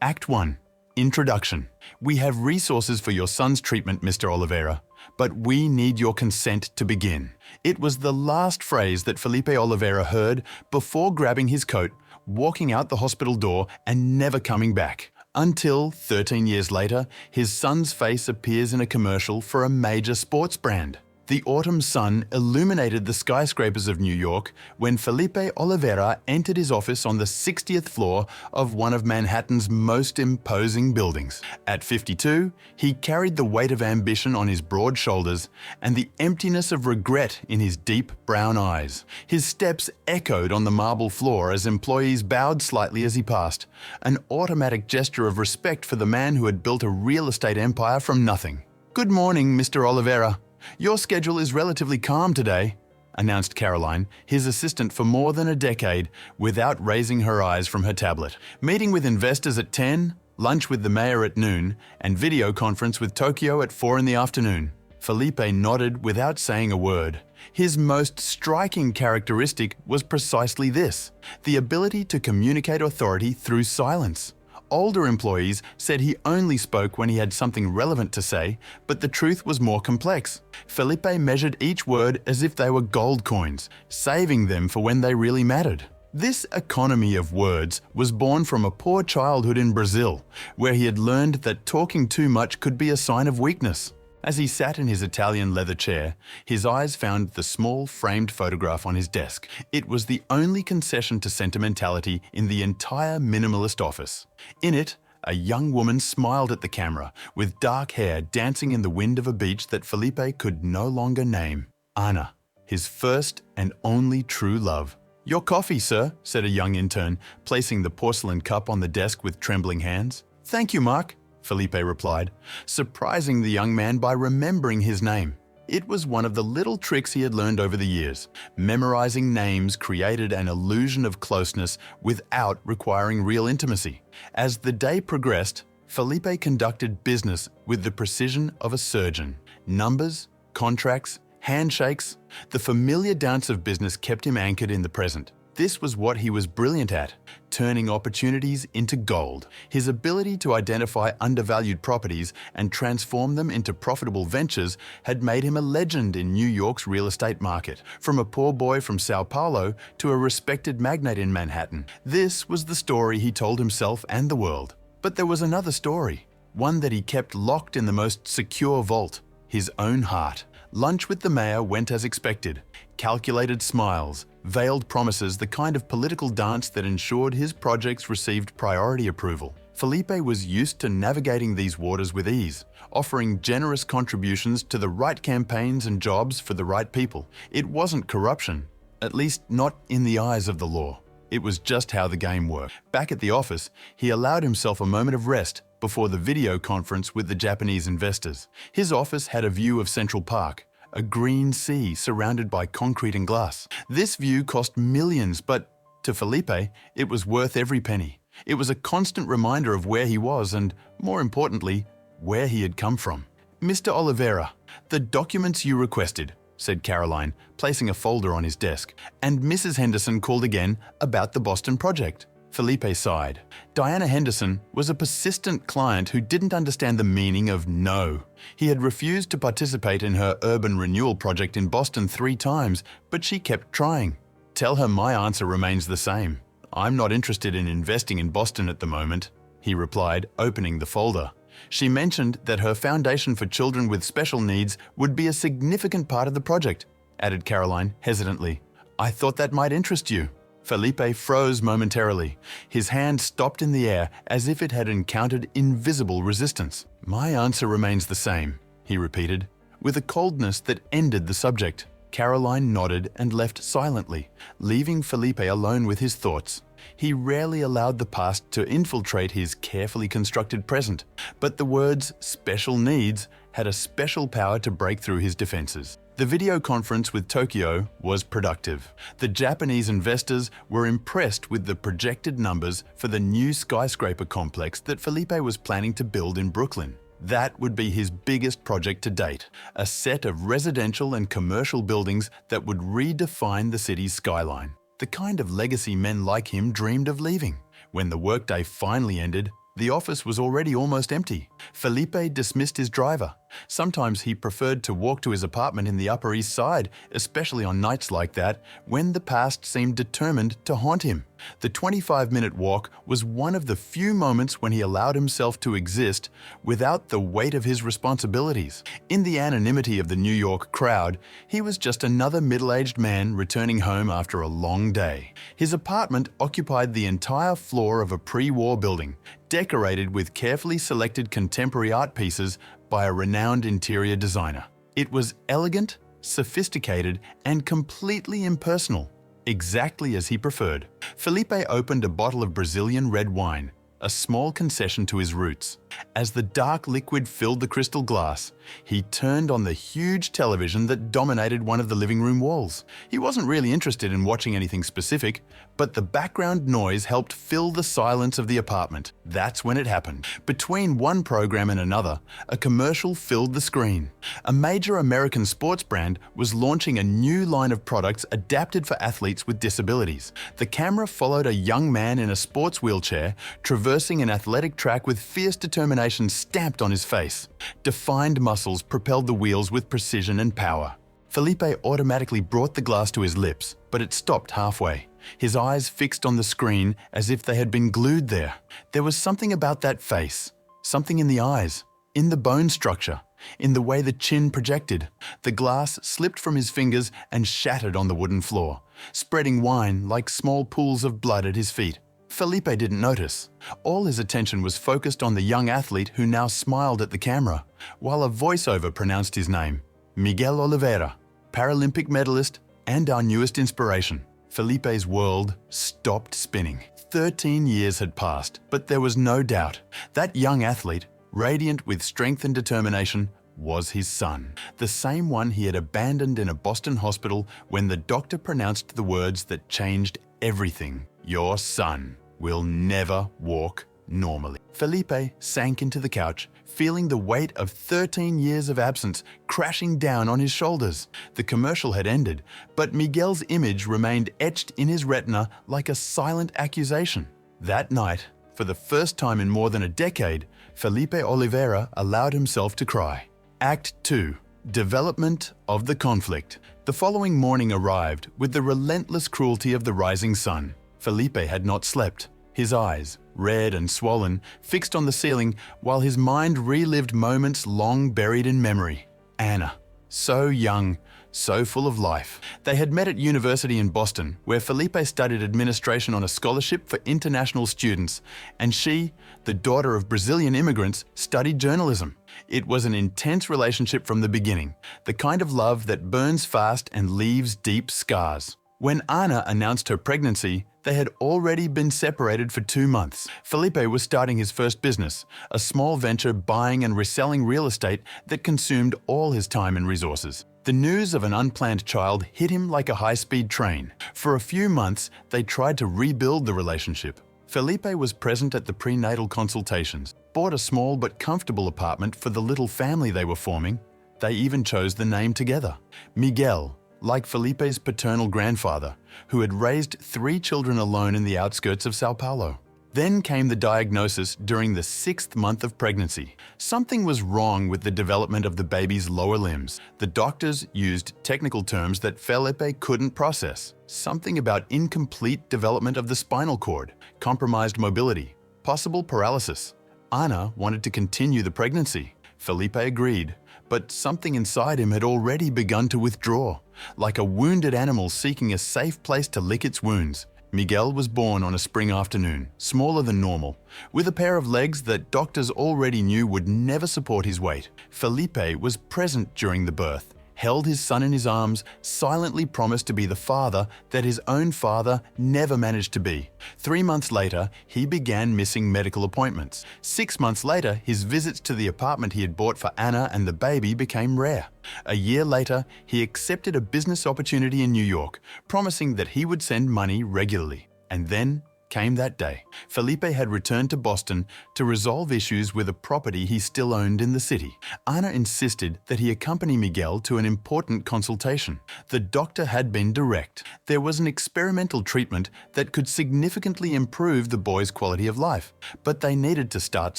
Act 1. Introduction. We have resources for your son's treatment, Mr. Oliveira, but we need your consent to begin. It was the last phrase that Felipe Oliveira heard before grabbing his coat, walking out the hospital door and never coming back. Until, 13 years later, his son's face appears in a commercial for a major sports brand. The autumn sun illuminated the skyscrapers of New York when Felipe Oliveira entered his office on the 60th floor of one of Manhattan's most imposing buildings. At 52, he carried the weight of ambition on his broad shoulders and the emptiness of regret in his deep brown eyes. His steps echoed on the marble floor as employees bowed slightly as he passed, an automatic gesture of respect for the man who had built a real estate empire from nothing. "Good morning, Mr. Oliveira. Your schedule is relatively calm today," announced Caroline, his assistant for more than a decade, without raising her eyes from her tablet. "Meeting with investors at 10, lunch with the mayor at noon, and video conference with Tokyo at 4 in the afternoon." Felipe nodded without saying a word. His most striking characteristic was precisely this: the ability to communicate authority through silence. Older employees said he only spoke when he had something relevant to say, but the truth was more complex. Felipe measured each word as if they were gold coins, saving them for when they really mattered. This economy of words was born from a poor childhood in Brazil, where he had learned that talking too much could be a sign of weakness. As he sat in his Italian leather chair, his eyes found the small framed photograph on his desk. It was the only concession to sentimentality in the entire minimalist office. In it, a young woman smiled at the camera, with dark hair dancing in the wind of a beach that Felipe could no longer name. Ana, his first and only true love. "Your coffee, sir," said a young intern, placing the porcelain cup on the desk with trembling hands. "Thank you, Mark," Felipe replied, surprising the young man by remembering his name. It was one of the little tricks he had learned over the years. Memorizing names created an illusion of closeness without requiring real intimacy. As the day progressed, Felipe conducted business with the precision of a surgeon. Numbers, contracts, handshakes, the familiar dance of business kept him anchored in the present. This was what he was brilliant at, turning opportunities into gold. His ability to identify undervalued properties and transform them into profitable ventures had made him a legend in New York's real estate market, from a poor boy from Sao Paulo to a respected magnate in Manhattan. This was the story he told himself and the world. But there was another story, one that he kept locked in the most secure vault, his own heart. Lunch with the mayor went as expected. Calculated smiles, veiled promises, the kind of political dance that ensured his projects received priority approval. Felipe was used to navigating these waters with ease, offering generous contributions to the right campaigns and jobs for the right people. It wasn't corruption, at least not in the eyes of the law. It was just how the game worked. Back at the office, he allowed himself a moment of rest before the video conference with the Japanese investors. His office had a view of Central Park, a green sea surrounded by concrete and glass. This view cost millions, but to Felipe, it was worth every penny. It was a constant reminder of where he was and, more importantly, where he had come from. "Mr. Oliveira, the documents you requested," said Caroline, placing a folder on his desk, and Mrs. Henderson called again about the Boston project. Felipe sighed. Diana Henderson was a persistent client who didn't understand the meaning of no. He had refused to participate in her urban renewal project in Boston 3 times, but she kept trying. "Tell her my answer remains the same. I'm not interested in investing in Boston at the moment," he replied, opening the folder. She mentioned that her foundation for children with special needs would be a significant part of the project, added Caroline hesitantly. "I thought that might interest you." Felipe froze momentarily. His hand stopped in the air as if it had encountered invisible resistance. "My answer remains the same," he repeated, with a coldness that ended the subject. Caroline nodded and left silently, leaving Felipe alone with his thoughts. He rarely allowed the past to infiltrate his carefully constructed present, but the words "special needs" had a special power to break through his defenses. The video conference with Tokyo was productive. The Japanese investors were impressed with the projected numbers for the new skyscraper complex that Felipe was planning to build in Brooklyn. That would be his biggest project to date, a set of residential and commercial buildings that would redefine the city's skyline. The kind of legacy men like him dreamed of leaving. When the workday finally ended, The office was already almost empty. Felipe dismissed his driver. Sometimes he preferred to walk to his apartment in the Upper East Side, especially on nights like that, when the past seemed determined to haunt him. The 25-minute walk was one of the few moments when he allowed himself to exist without the weight of his responsibilities. In the anonymity of the New York crowd, he was just another middle-aged man returning home after a long day. His apartment occupied the entire floor of a pre-war building, decorated with carefully selected contemporary art pieces by a renowned interior designer. It was elegant, sophisticated, and completely impersonal, exactly as he preferred. Felipe opened a bottle of Brazilian red wine, a small concession to his roots. As the dark liquid filled the crystal glass, he turned on the huge television that dominated one of the living room walls. He wasn't really interested in watching anything specific, but the background noise helped fill the silence of the apartment. That's when it happened. Between one program and another, a commercial filled the screen. A major American sports brand was launching a new line of products adapted for athletes with disabilities. The camera followed a young man in a sports wheelchair traversing an athletic track with fierce determination stamped on his face. Defined muscles propelled the wheels with precision and power. Felipe automatically brought the glass to his lips, but it stopped halfway. His eyes fixed on the screen as if they had been glued there. There was something about that face, something in the eyes, in the bone structure, in the way the chin projected. The glass slipped from his fingers and shattered on the wooden floor, spreading wine like small pools of blood at his feet. Felipe didn't notice. All his attention was focused on the young athlete who now smiled at the camera, while a voiceover pronounced his name, Miguel Oliveira, Paralympic medalist and our newest inspiration. Felipe's world stopped spinning. 13 years had passed, but there was no doubt. That young athlete, radiant with strength and determination, was his son. The same one he had abandoned in a Boston hospital when the doctor pronounced the words that changed everything. Your son will never walk normally. Felipe sank into the couch, feeling the weight of 13 years of absence crashing down on his shoulders. The commercial had ended, but Miguel's image remained etched in his retina like a silent accusation. That night, for the first time in more than a decade, Felipe Oliveira allowed himself to cry. Act 2. Development of the conflict. The following morning arrived with the relentless cruelty of the rising sun. Felipe had not slept. His eyes, red and swollen, fixed on the ceiling while his mind relived moments long buried in memory. Anna, so young, so full of life. They had met at university in Boston, where Felipe studied administration on a scholarship for international students, and she, the daughter of Brazilian immigrants, studied journalism. It was an intense relationship from the beginning, the kind of love that burns fast and leaves deep scars. When Anna announced her pregnancy, they had already been separated for 2 months. Felipe was starting his first business, a small venture buying and reselling real estate that consumed all his time and resources. The news of an unplanned child hit him like a high-speed train. For a few months, they tried to rebuild the relationship. Felipe was present at the prenatal consultations, bought a small but comfortable apartment for the little family they were forming. They even chose the name together, Miguel, like Felipe's paternal grandfather, who had raised 3 children alone in the outskirts of Sao Paulo. Then came the diagnosis during the 6th month of pregnancy. Something was wrong with the development of the baby's lower limbs. The doctors used technical terms that Felipe couldn't process. Something about incomplete development of the spinal cord, compromised mobility, possible paralysis. Anna wanted to continue the pregnancy. Felipe agreed, but something inside him had already begun to withdraw, like a wounded animal seeking a safe place to lick its wounds. Miguel was born on a spring afternoon, smaller than normal, with a pair of legs that doctors already knew would never support his weight. Felipe was present during the birth, held his son in his arms, silently promised to be the father that his own father never managed to be. 3 months later, he began missing medical appointments. 6 months later, his visits to the apartment he had bought for Anna and the baby became rare. A year later, he accepted a business opportunity in New York, promising that he would send money regularly. And then came that day. Felipe had returned to Boston to resolve issues with a property he still owned in the city. Ana insisted that he accompany Miguel to an important consultation. The doctor had been direct. There was an experimental treatment that could significantly improve the boy's quality of life, but they needed to start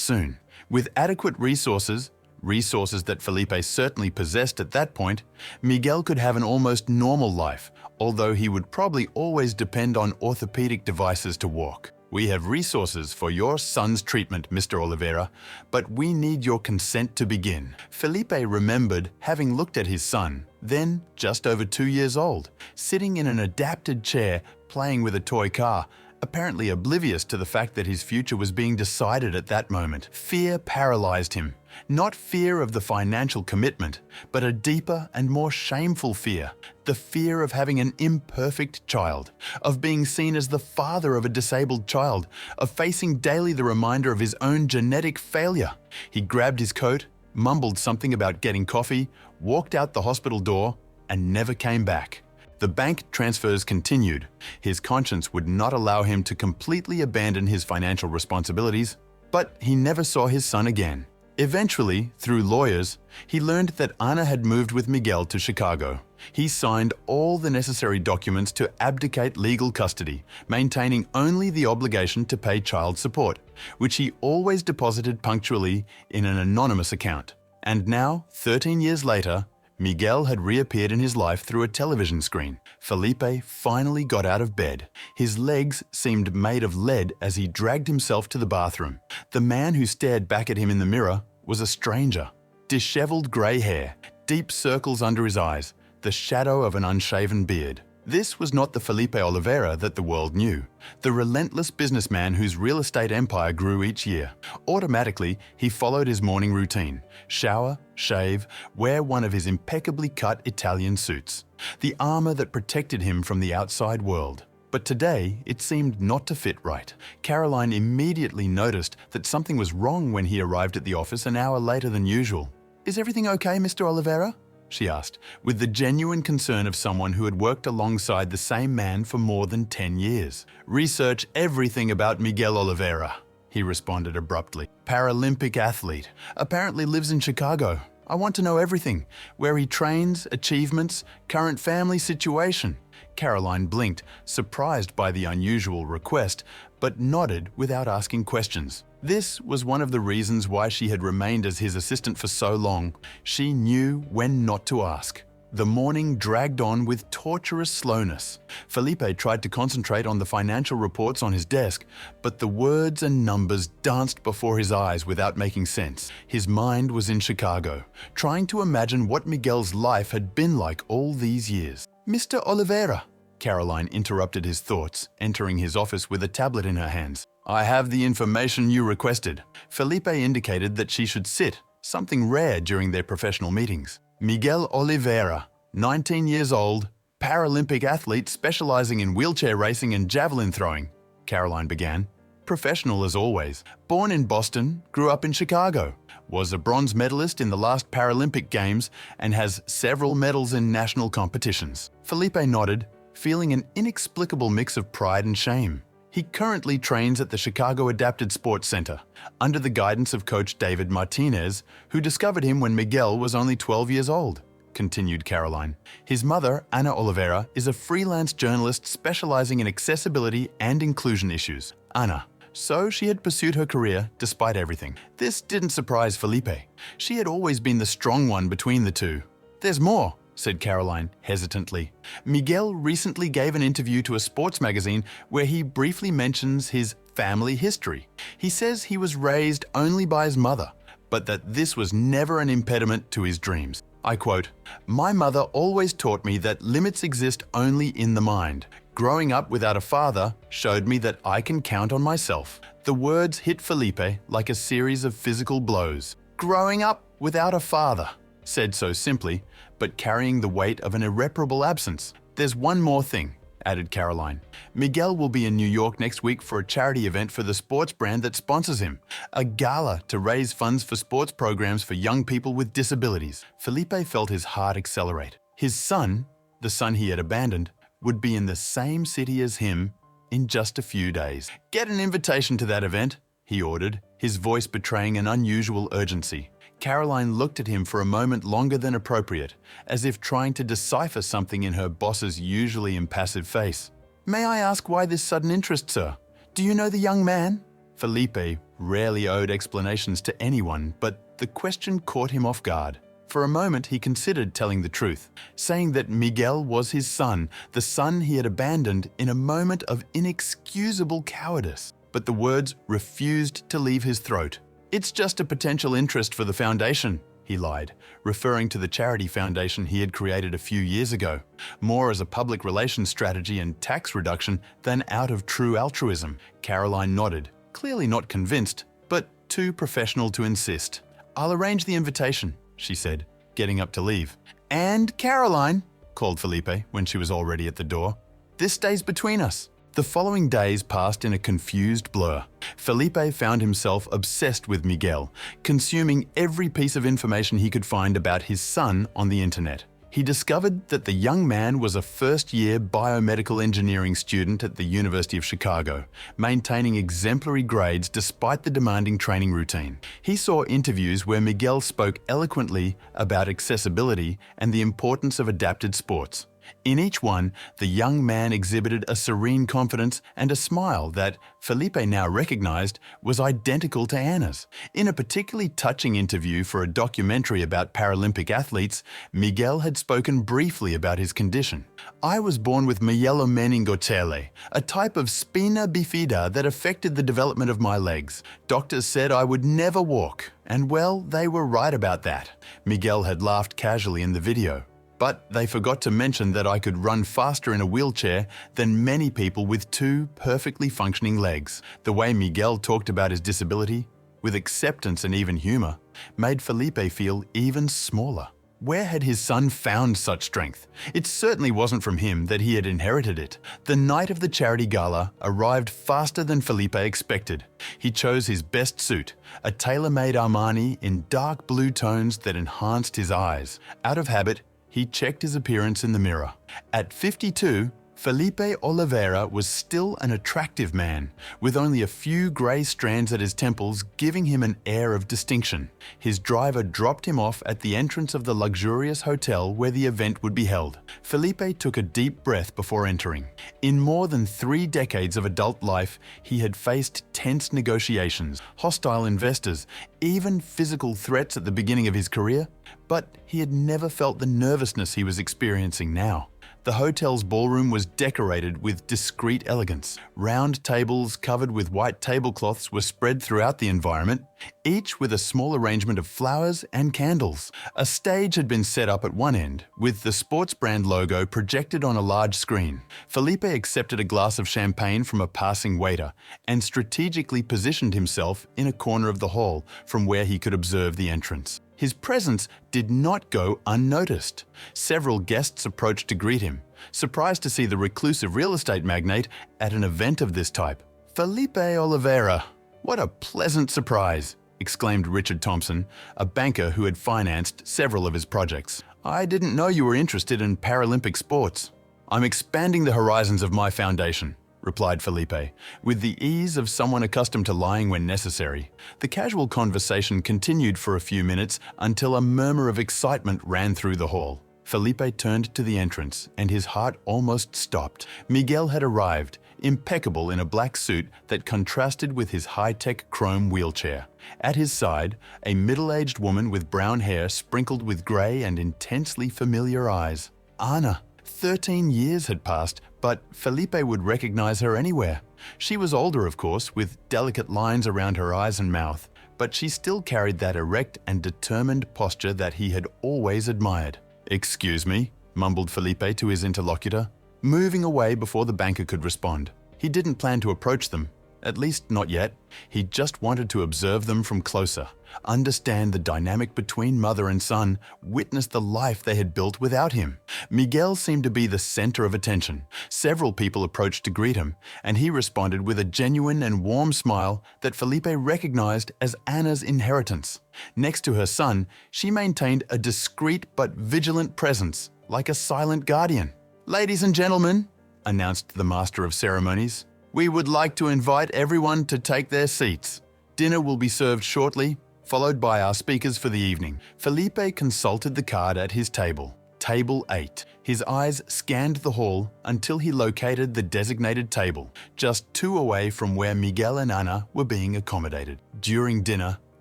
soon. With adequate resources that Felipe certainly possessed at that point, Miguel could have an almost normal life, although he would probably always depend on orthopedic devices to walk. We have resources for your son's treatment, Mr. Oliveira, but we need your consent to begin. Felipe remembered having looked at his son, then just over 2 years old, sitting in an adapted chair playing with a toy car, apparently oblivious to the fact that his future was being decided at that moment. Fear paralyzed him. Not fear of the financial commitment, but a deeper and more shameful fear. The fear of having an imperfect child, of being seen as the father of a disabled child, of facing daily the reminder of his own genetic failure. He grabbed his coat, mumbled something about getting coffee, walked out the hospital door, and never came back. The bank transfers continued. His conscience would not allow him to completely abandon his financial responsibilities, but he never saw his son again. Eventually, through lawyers, he learned that Ana had moved with Miguel to Chicago. He signed all the necessary documents to abdicate legal custody, maintaining only the obligation to pay child support, which he always deposited punctually in an anonymous account. And now, 13 years later, Miguel had reappeared in his life through a television screen. Felipe finally got out of bed. His legs seemed made of lead as he dragged himself to the bathroom. The man who stared back at him in the mirror was a stranger. Disheveled grey hair, deep circles under his eyes, the shadow of an unshaven beard. This was not the Felipe Oliveira that the world knew, the relentless businessman whose real estate empire grew each year. Automatically, he followed his morning routine: shower, shave, wear one of his impeccably cut Italian suits, the armor that protected him from the outside world. But today, it seemed not to fit right. Caroline immediately noticed that something was wrong when he arrived at the office an hour later than usual. "Is everything okay, Mr. Oliveira?" she asked, with the genuine concern of someone who had worked alongside the same man for more than 10 years. "Research everything about Miguel Oliveira," he responded abruptly. "Paralympic athlete. Apparently lives in Chicago. I want to know everything. Where he trains, achievements, current family situation." Caroline blinked, surprised by the unusual request, but nodded without asking questions. This was one of the reasons why she had remained as his assistant for so long. She knew when not to ask. The morning dragged on with torturous slowness. Felipe tried to concentrate on the financial reports on his desk, but the words and numbers danced before his eyes without making sense. His mind was in Chicago, trying to imagine what Miguel's life had been like all these years. "Mr. Oliveira," Caroline interrupted his thoughts, entering his office with a tablet in her hands. "I have the information you requested." Felipe indicated that she should sit, something rare during their professional meetings. "Miguel Oliveira, 19 years old, Paralympic athlete specializing in wheelchair racing and javelin throwing," Caroline began. Professional as always. Born in Boston, grew up in Chicago, was a bronze medalist in the last Paralympic Games and has several medals in national competitions. Felipe nodded, feeling an inexplicable mix of pride and shame. He currently trains at the Chicago Adapted Sports Center, under the guidance of coach David Martinez, who discovered him when Miguel was only 12 years old, continued Caroline. His mother, Ana Oliveira, is a freelance journalist specializing in accessibility and inclusion issues. Ana. So she had pursued her career despite everything. This didn't surprise Felipe. She had always been the strong one between the two. "There's more," said Caroline hesitantly. "Miguel recently gave an interview to a sports magazine where he briefly mentions his family history. He says he was raised only by his mother, but that this was never an impediment to his dreams. I quote, "My mother always taught me that limits exist only in the mind. Growing up without a father showed me that I can count on myself." The words hit Felipe like a series of physical blows. Growing up without a father. Said so simply, but carrying the weight of an irreparable absence. "There's one more thing," added Caroline. "Miguel will be in New York next week for a charity event for the sports brand that sponsors him, a gala to raise funds for sports programs for young people with disabilities." Felipe felt his heart accelerate. His son, the son he had abandoned, would be in the same city as him in just a few days. "Get an invitation to that event," he ordered, his voice betraying an unusual urgency. Caroline looked at him for a moment longer than appropriate, as if trying to decipher something in her boss's usually impassive face. "May I ask why this sudden interest, sir? Do you know the young man?" Felipe rarely owed explanations to anyone, but the question caught him off guard. For a moment, he considered telling the truth, saying that Miguel was his son, the son he had abandoned in a moment of inexcusable cowardice. But the words refused to leave his throat. "It's just a potential interest for the foundation," he lied, referring to the charity foundation he had created a few years ago, more as a public relations strategy and tax reduction than out of true altruism. Caroline nodded, clearly not convinced, but too professional to insist. "I'll arrange the invitation," she said, getting up to leave. "And Caroline," called Felipe when she was already at the door, "this stays between us." The following days passed in a confused blur. Felipe found himself obsessed with Miguel, consuming every piece of information he could find about his son on the internet. He discovered that the young man was a first-year biomedical engineering student at the University of Chicago, maintaining exemplary grades despite the demanding training routine. He saw interviews where Miguel spoke eloquently about accessibility and the importance of adapted sports. In each one, the young man exhibited a serene confidence and a smile that, Felipe now recognized, was identical to Anna's. In a particularly touching interview for a documentary about Paralympic athletes, Miguel had spoken briefly about his condition. "I was born with myelomeningocele, a type of spina bifida that affected the development of my legs. Doctors said I would never walk, and well, they were right about that." Miguel had laughed casually in the video. "But they forgot to mention that I could run faster in a wheelchair than many people with two perfectly functioning legs." The way Miguel talked about his disability, with acceptance and even humor, made Felipe feel even smaller. Where had his son found such strength? It certainly wasn't from him that he had inherited it. The night of the charity gala arrived faster than Felipe expected. He chose his best suit, a tailor-made Armani in dark blue tones that enhanced his eyes. Out of habit, he checked his appearance in the mirror. At 52, Felipe Oliveira was still an attractive man, with only a few grey strands at his temples giving him an air of distinction. His driver dropped him off at the entrance of the luxurious hotel where the event would be held. Felipe took a deep breath before entering. In more than 3 decades of adult life, he had faced tense negotiations, hostile investors, even physical threats at the beginning of his career, but he had never felt the nervousness he was experiencing now. The hotel's ballroom was decorated with discreet elegance. Round tables covered with white tablecloths were spread throughout the environment, each with a small arrangement of flowers and candles. A stage had been set up at one end, with the sports brand logo projected on a large screen. Felipe accepted a glass of champagne from a passing waiter and strategically positioned himself in a corner of the hall from where he could observe the entrance. His presence did not go unnoticed. Several guests approached to greet him, surprised to see the reclusive real estate magnate at an event of this type. "Felipe Oliveira, what a pleasant surprise," exclaimed Richard Thompson, a banker who had financed several of his projects. "I didn't know you were interested in Paralympic sports." "I'm expanding the horizons of my foundation," replied Felipe, with the ease of someone accustomed to lying when necessary. The casual conversation continued for a few minutes until a murmur of excitement ran through the hall. Felipe turned to the entrance, and his heart almost stopped. Miguel had arrived, impeccable in a black suit that contrasted with his high-tech chrome wheelchair. At his side, a middle-aged woman with brown hair sprinkled with grey and intensely familiar eyes. Anna. 13 years had passed, but Felipe would recognize her anywhere. She was older, of course, with delicate lines around her eyes and mouth, but she still carried that erect and determined posture that he had always admired. "Excuse me," mumbled Felipe to his interlocutor, moving away before the banker could respond. He didn't plan to approach them, at least not yet. He just wanted to observe them from closer, understand the dynamic between mother and son, witness the life they had built without him. Miguel seemed to be the center of attention. Several people approached to greet him, and he responded with a genuine and warm smile that Felipe recognized as Anna's inheritance. Next to her son, she maintained a discreet but vigilant presence, like a silent guardian. "Ladies and gentlemen," announced the master of ceremonies, We would like to invite everyone to take their seats. Dinner will be served shortly, followed by our speakers for the evening. Felipe consulted the card at his table. Table 8. His eyes scanned the hall until he located the designated table, just 2 away from where Miguel and Ana were being accommodated. During dinner,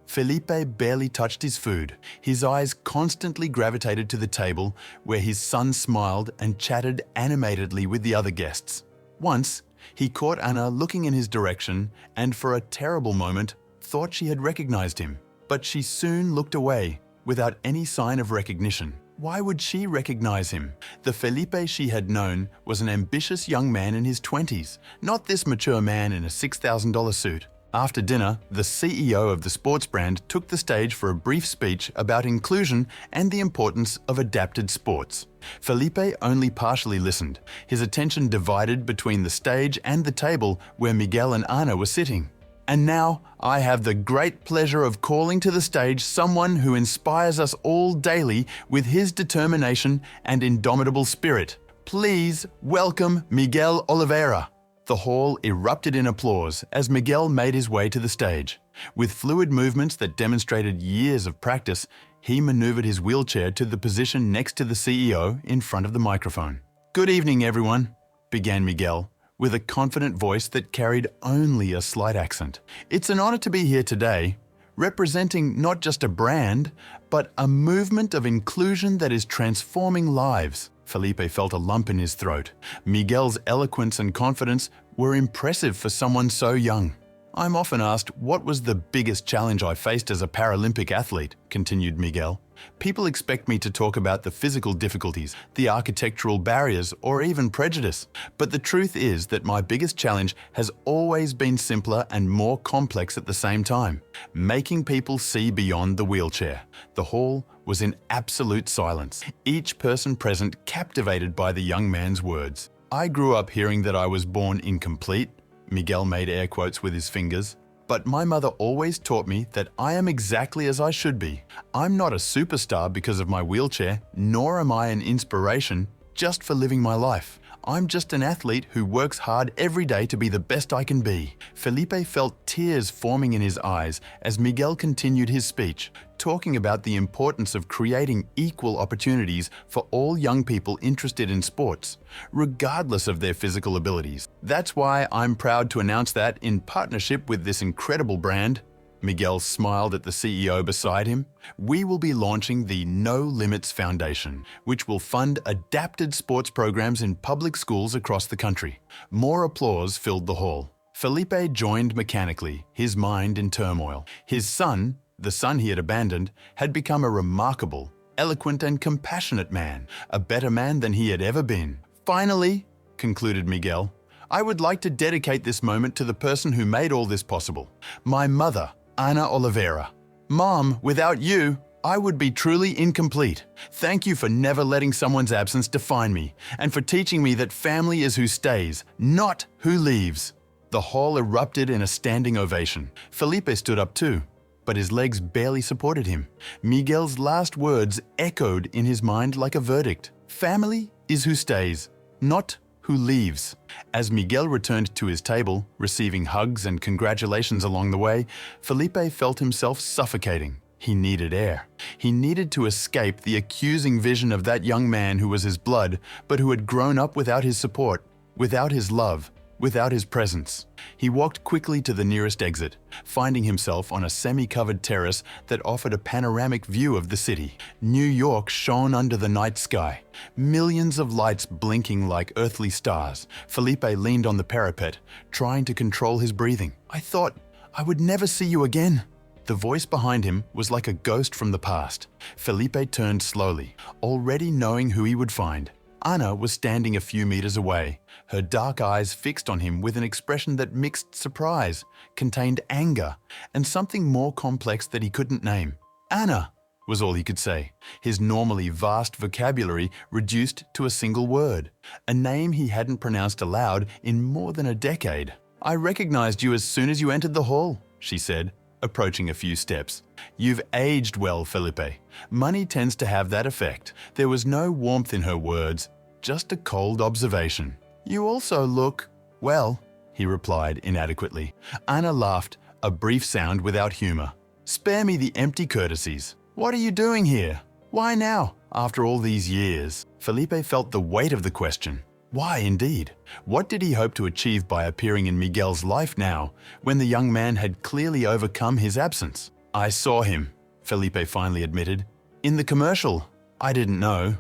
Felipe barely touched his food. His eyes constantly gravitated to the table where his son smiled and chatted animatedly with the other guests. Once, he caught Ana looking in his direction and for a terrible moment thought she had recognized him. But she soon looked away without any sign of recognition. Why would she recognize him? The Felipe she had known was an ambitious young man in his 20s, not this mature man in a $6,000 suit. After dinner, the CEO of the sports brand took the stage for a brief speech about inclusion and the importance of adapted sports. Felipe only partially listened, his attention divided between the stage and the table where Miguel and Ana were sitting. And now, I have the great pleasure of calling to the stage someone who inspires us all daily with his determination and indomitable spirit. Please welcome Miguel Oliveira. The hall erupted in applause as Miguel made his way to the stage. With fluid movements that demonstrated years of practice, he maneuvered his wheelchair to the position next to the CEO in front of the microphone. "Good evening, everyone," began Miguel, with a confident voice that carried only a slight accent. "It's an honor to be here today, representing not just a brand, but a movement of inclusion that is transforming lives." Felipe felt a lump in his throat. Miguel's eloquence and confidence were impressive for someone so young. "I'm often asked what was the biggest challenge I faced as a Paralympic athlete," continued Miguel. "People expect me to talk about the physical difficulties, the architectural barriers, or even prejudice. But the truth is that my biggest challenge has always been simpler and more complex at the same time: making people see beyond the wheelchair." The hall was in absolute silence, each person present captivated by the young man's words. "I grew up hearing that I was born incomplete," Miguel made air quotes with his fingers. "But my mother always taught me that I am exactly as I should be. I'm not a superstar because of my wheelchair, nor am I an inspiration just for living my life. I'm just an athlete who works hard every day to be the best I can be." Felipe felt tears forming in his eyes as Miguel continued his speech, talking about the importance of creating equal opportunities for all young people interested in sports, regardless of their physical abilities. "That's why I'm proud to announce that, in partnership with this incredible brand," Miguel smiled at the CEO beside him, "we will be launching the No Limits Foundation, which will fund adapted sports programs in public schools across the country." More applause filled the hall. Felipe joined mechanically, his mind in turmoil. His son, the son he had abandoned, had become a remarkable, eloquent and compassionate man, a better man than he had ever been. "Finally," concluded Miguel, "I would like to dedicate this moment to the person who made all this possible, my mother, Ana Oliveira. Mom, without you, I would be truly incomplete. Thank you for never letting someone's absence define me, and for teaching me that family is who stays, not who leaves." The hall erupted in a standing ovation. Felipe stood up too, but his legs barely supported him. Miguel's last words echoed in his mind like a verdict. Family is who stays, not who leaves. As Miguel returned to his table, receiving hugs and congratulations along the way, Felipe felt himself suffocating. He needed air. He needed to escape the accusing vision of that young man who was his blood, but who had grown up without his support, without his love, without his presence. He walked quickly to the nearest exit, finding himself on a semi-covered terrace that offered a panoramic view of the city. New York shone under the night sky, millions of lights blinking like earthly stars. Felipe leaned on the parapet, trying to control his breathing. "I thought I would never see you again." The voice behind him was like a ghost from the past. Felipe turned slowly, already knowing who he would find. Ana was standing a few meters away, her dark eyes fixed on him with an expression that mixed surprise, contained anger, and something more complex that he couldn't name. "Ana," was all he could say, his normally vast vocabulary reduced to a single word, a name he hadn't pronounced aloud in more than a decade. "I recognized you as soon as you entered the hall," she said, approaching a few steps. "You've aged well, Felipe. Money tends to have that effect." There was no warmth in her words, just a cold observation. "You also look, well," he replied inadequately. Anna laughed, a brief sound without humor. Spare me the empty courtesies. What are you doing here? Why now, after all these years? Felipe felt the weight of the question. Why indeed? What did he hope to achieve by appearing in Miguel's life now, when the young man had clearly overcome his absence? I saw him, Felipe finally admitted. In the commercial. I didn't know.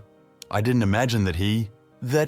I didn't imagine that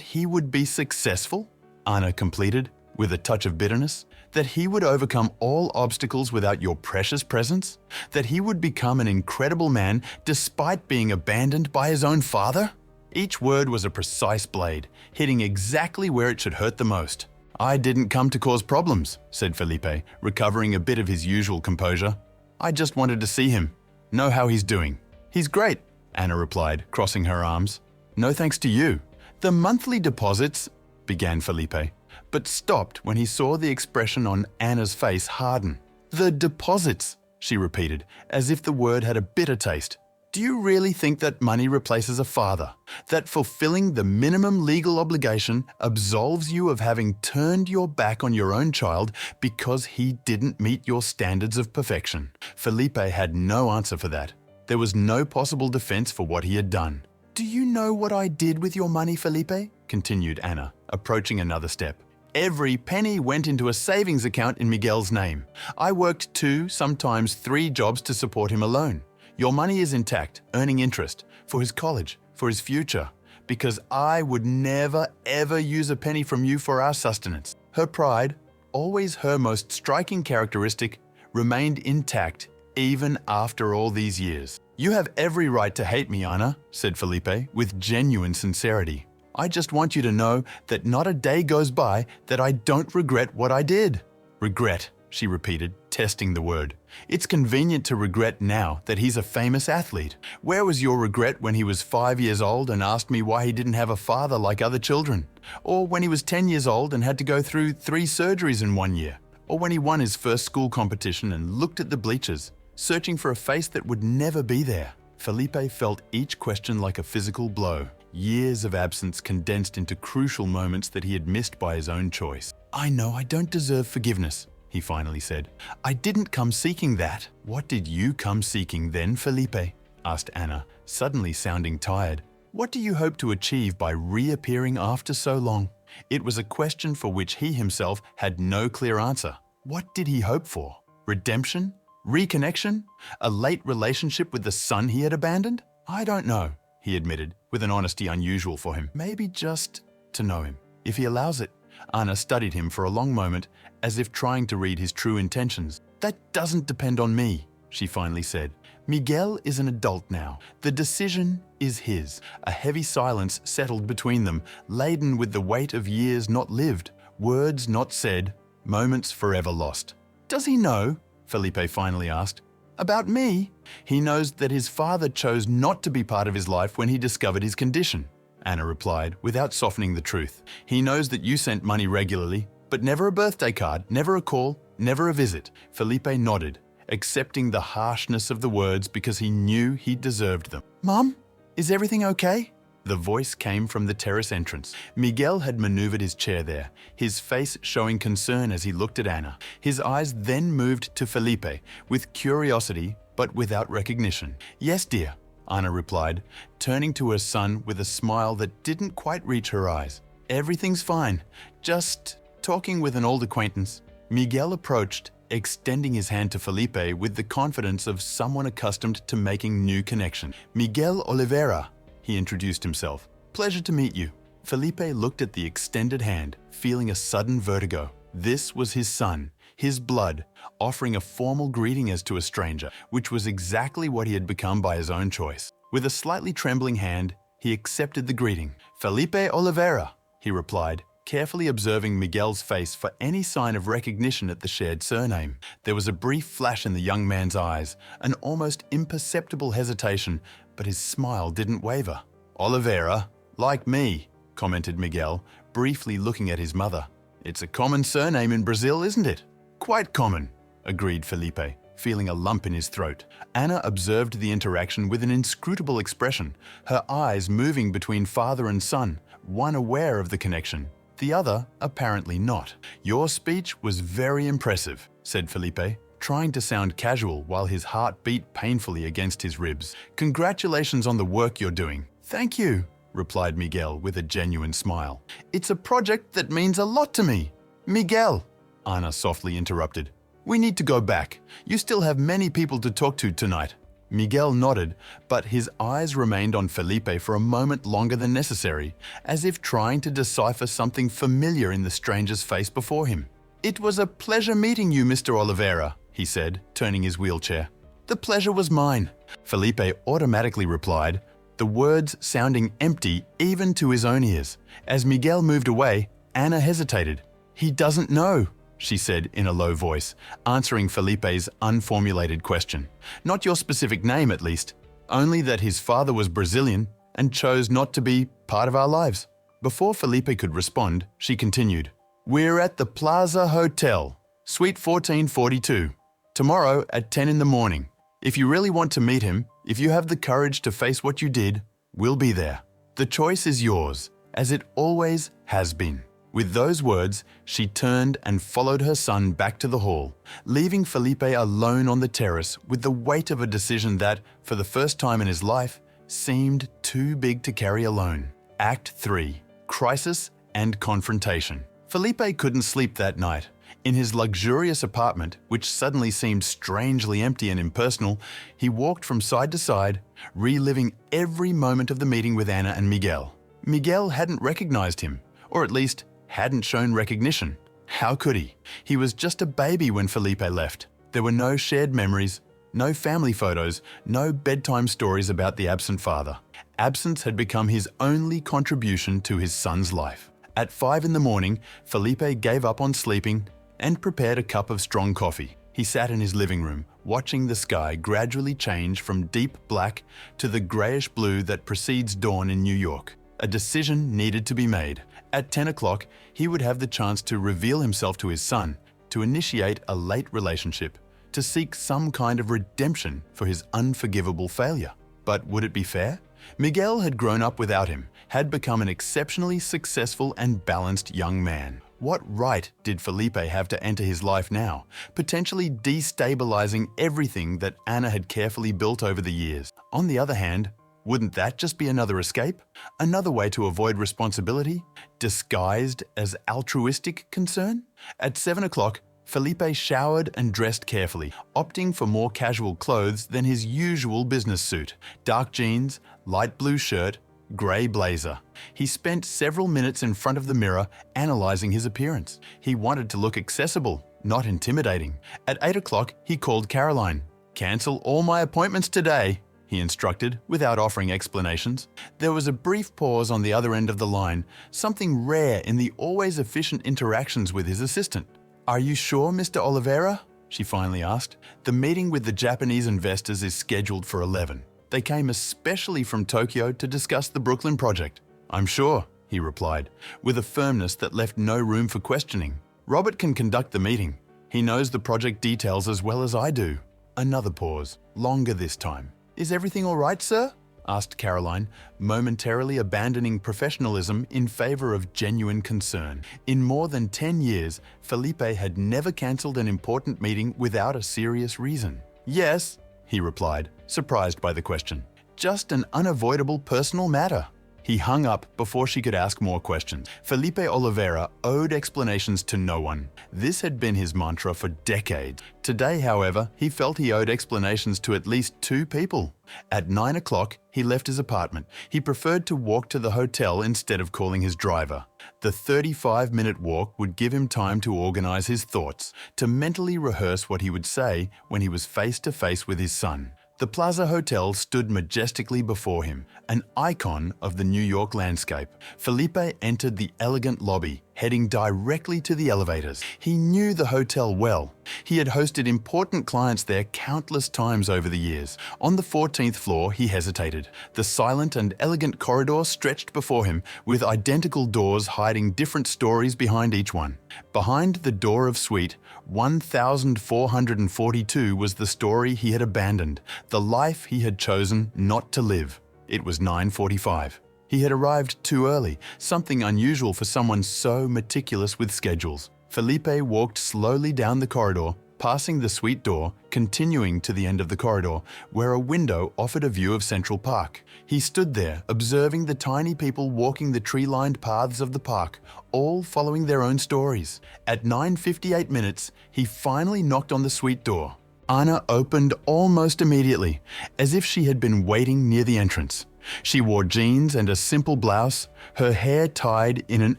he would be successful, Anna completed, with a touch of bitterness. That he would overcome all obstacles without your precious presence? That he would become an incredible man despite being abandoned by his own father? Each word was a precise blade, hitting exactly where it should hurt the most. I didn't come to cause problems, said Felipe, recovering a bit of his usual composure. I just wanted to see him, know how he's doing. He's great, Anna replied, crossing her arms. No thanks to you. The monthly deposits, began Felipe, but stopped when he saw the expression on Anna's face harden. The deposits, she repeated, as if the word had a bitter taste. Do you really think that money replaces a father? That fulfilling the minimum legal obligation absolves you of having turned your back on your own child because he didn't meet your standards of perfection? Felipe had no answer for that. There was no possible defense for what he had done. Do you know what I did with your money, Felipe? Continued Anna, approaching another step. Every penny went into a savings account in Miguel's name. I worked 2, sometimes 3 jobs to support him alone. Your money is intact, earning interest, for his college, for his future, because I would never ever use a penny from you for our sustenance. Her pride, always her most striking characteristic, remained intact even after all these years. You have every right to hate me, Anna, said Felipe, with genuine sincerity. I just want you to know that not a day goes by that I don't regret what I did. Regret, she repeated, testing the word. It's convenient to regret now that he's a famous athlete. Where was your regret when he was 5 years old and asked me why he didn't have a father like other children? Or when he was 10 years old and had to go through 3 surgeries in 1 year? Or when he won his first school competition and looked at the bleachers, searching for a face that would never be there? Felipe felt each question like a physical blow. Years of absence condensed into crucial moments that he had missed by his own choice. I know I don't deserve forgiveness, he finally said. I didn't come seeking that. What did you come seeking then, Felipe? Asked Anna, suddenly sounding tired. What do you hope to achieve by reappearing after so long? It was a question for which he himself had no clear answer. What did he hope for? Redemption? Reconnection? A late relationship with the son he had abandoned? I don't know, he admitted, with an honesty unusual for him. Maybe just to know him, if he allows it. Anna studied him for a long moment, as if trying to read his true intentions. That doesn't depend on me, she finally said. Miguel is an adult now. The decision is his. A heavy silence settled between them, laden with the weight of years not lived, words not said, moments forever lost. Does he know? Felipe finally asked. About me? He knows that his father chose not to be part of his life when he discovered his condition, Anna replied, without softening the truth. He knows that you sent money regularly, but never a birthday card, never a call, never a visit. Felipe nodded, accepting the harshness of the words because he knew he deserved them. Mom, is everything okay? The voice came from the terrace entrance. Miguel had maneuvered his chair there, his face showing concern as he looked at Anna. His eyes then moved to Felipe, with curiosity but without recognition. Yes, dear, Anna replied, turning to her son with a smile that didn't quite reach her eyes. Everything's fine, just talking with an old acquaintance. Miguel approached, extending his hand to Felipe with the confidence of someone accustomed to making new connections. Miguel Oliveira, he introduced himself. Pleasure to meet you. Felipe looked at the extended hand, feeling a sudden vertigo. This was his son, his blood, offering a formal greeting as to a stranger, which was exactly what he had become by his own choice. With a slightly trembling hand, he accepted the greeting. Felipe Oliveira, he replied, carefully observing Miguel's face for any sign of recognition at the shared surname. There was a brief flash in the young man's eyes, an almost imperceptible hesitation, but his smile didn't waver. Oliveira, like me, commented Miguel, briefly looking at his mother. It's a common surname in Brazil, isn't it? Quite common, agreed Felipe, feeling a lump in his throat. Anna observed the interaction with an inscrutable expression, her eyes moving between father and son, one aware of the connection, the other apparently not. "Your speech was very impressive," said Felipe, trying to sound casual while his heart beat painfully against his ribs. "Congratulations on the work you're doing." "Thank you," replied Miguel with a genuine smile. "It's a project that means a lot to me." "Miguel," Ana softly interrupted, "we need to go back. You still have many people to talk to tonight." Miguel nodded, but his eyes remained on Felipe for a moment longer than necessary, as if trying to decipher something familiar in the stranger's face before him. "It was a pleasure meeting you, Mr. Oliveira," he said, turning his wheelchair. "The pleasure was mine," Felipe automatically replied, the words sounding empty even to his own ears. As Miguel moved away, Ana hesitated. "He doesn't know," she said in a low voice, answering Felipe's unformulated question. "Not your specific name, at least. Only that his father was Brazilian and chose not to be part of our lives." Before Felipe could respond, she continued, "We're at the Plaza Hotel, Suite 1442, tomorrow at 10 in the morning. If you really want to meet him, if you have the courage to face what you did, we'll be there. The choice is yours, as it always has been." With those words, she turned and followed her son back to the hall, leaving Felipe alone on the terrace with the weight of a decision that, for the first time in his life, seemed too big to carry alone. Act 3. Crisis and Confrontation. Felipe couldn't sleep that night. In his luxurious apartment, which suddenly seemed strangely empty and impersonal, he walked from side to side, reliving every moment of the meeting with Ana and Miguel. Miguel hadn't recognized him, or at least hadn't shown recognition. How could he? He was just a baby when Felipe left. There were no shared memories, no family photos, no bedtime stories about the absent father. Absence had become his only contribution to his son's life. At 5 in the morning, Felipe gave up on sleeping and prepared a cup of strong coffee. He sat in his living room, watching the sky gradually change from deep black to the grayish blue that precedes dawn in New York. A decision needed to be made. At 10 o'clock, he would have the chance to reveal himself to his son, to initiate a late relationship, to seek some kind of redemption for his unforgivable failure. But would it be fair? Miguel had grown up without him, had become an exceptionally successful and balanced young man. What right did Felipe have to enter his life now, potentially destabilizing everything that Ana had carefully built over the years? On the other hand, wouldn't that just be another escape? Another way to avoid responsibility, disguised as altruistic concern? At 7 o'clock, Felipe showered and dressed carefully, opting for more casual clothes than his usual business suit. Dark jeans, light blue shirt, grey blazer. He spent several minutes in front of the mirror analysing his appearance. He wanted to look accessible, not intimidating. At 8 o'clock, he called Caroline. "Cancel all my appointments today," he instructed, without offering explanations. There was a brief pause on the other end of the line, something rare in the always efficient interactions with his assistant. "Are you sure, Mr. Oliveira?" she finally asked. "The meeting with the Japanese investors is scheduled for 11. They came especially from Tokyo to discuss the Brooklyn project." "I'm sure," he replied, with a firmness that left no room for questioning. "Robert can conduct the meeting. He knows the project details as well as I do." Another pause, longer this time. "Is everything all right, sir?" asked Caroline, momentarily abandoning professionalism in favor of genuine concern. In more than 10 years, Felipe had never cancelled an important meeting without a serious reason. "Yes," he replied, surprised by the question. "Just an unavoidable personal matter." He hung up before she could ask more questions. Felipe Oliveira owed explanations to no one. This had been his mantra for decades. Today, however, he felt he owed explanations to at least 2 people. At 9 o'clock, he left his apartment. He preferred to walk to the hotel instead of calling his driver. The 35-minute walk would give him time to organize his thoughts, to mentally rehearse what he would say when he was face to face with his son. The Plaza Hotel stood majestically before him, an icon of the New York landscape. Felipe entered the elegant lobby, heading directly to the elevators. He knew the hotel well. He had hosted important clients there countless times over the years. On the 14th floor, he hesitated. The silent and elegant corridor stretched before him, with identical doors hiding different stories behind each one. Behind the door of suite 1442 was the story he had abandoned, the life he had chosen not to live. It was 9:45. He had arrived too early, something unusual for someone so meticulous with schedules. Felipe walked slowly down the corridor, passing the suite door, continuing to the end of the corridor, where a window offered a view of Central Park. He stood there, observing the tiny people walking the tree-lined paths of the park, all following their own stories. At 9:58 minutes, he finally knocked on the suite door. Anna opened almost immediately, as if she had been waiting near the entrance. She wore jeans and a simple blouse, her hair tied in an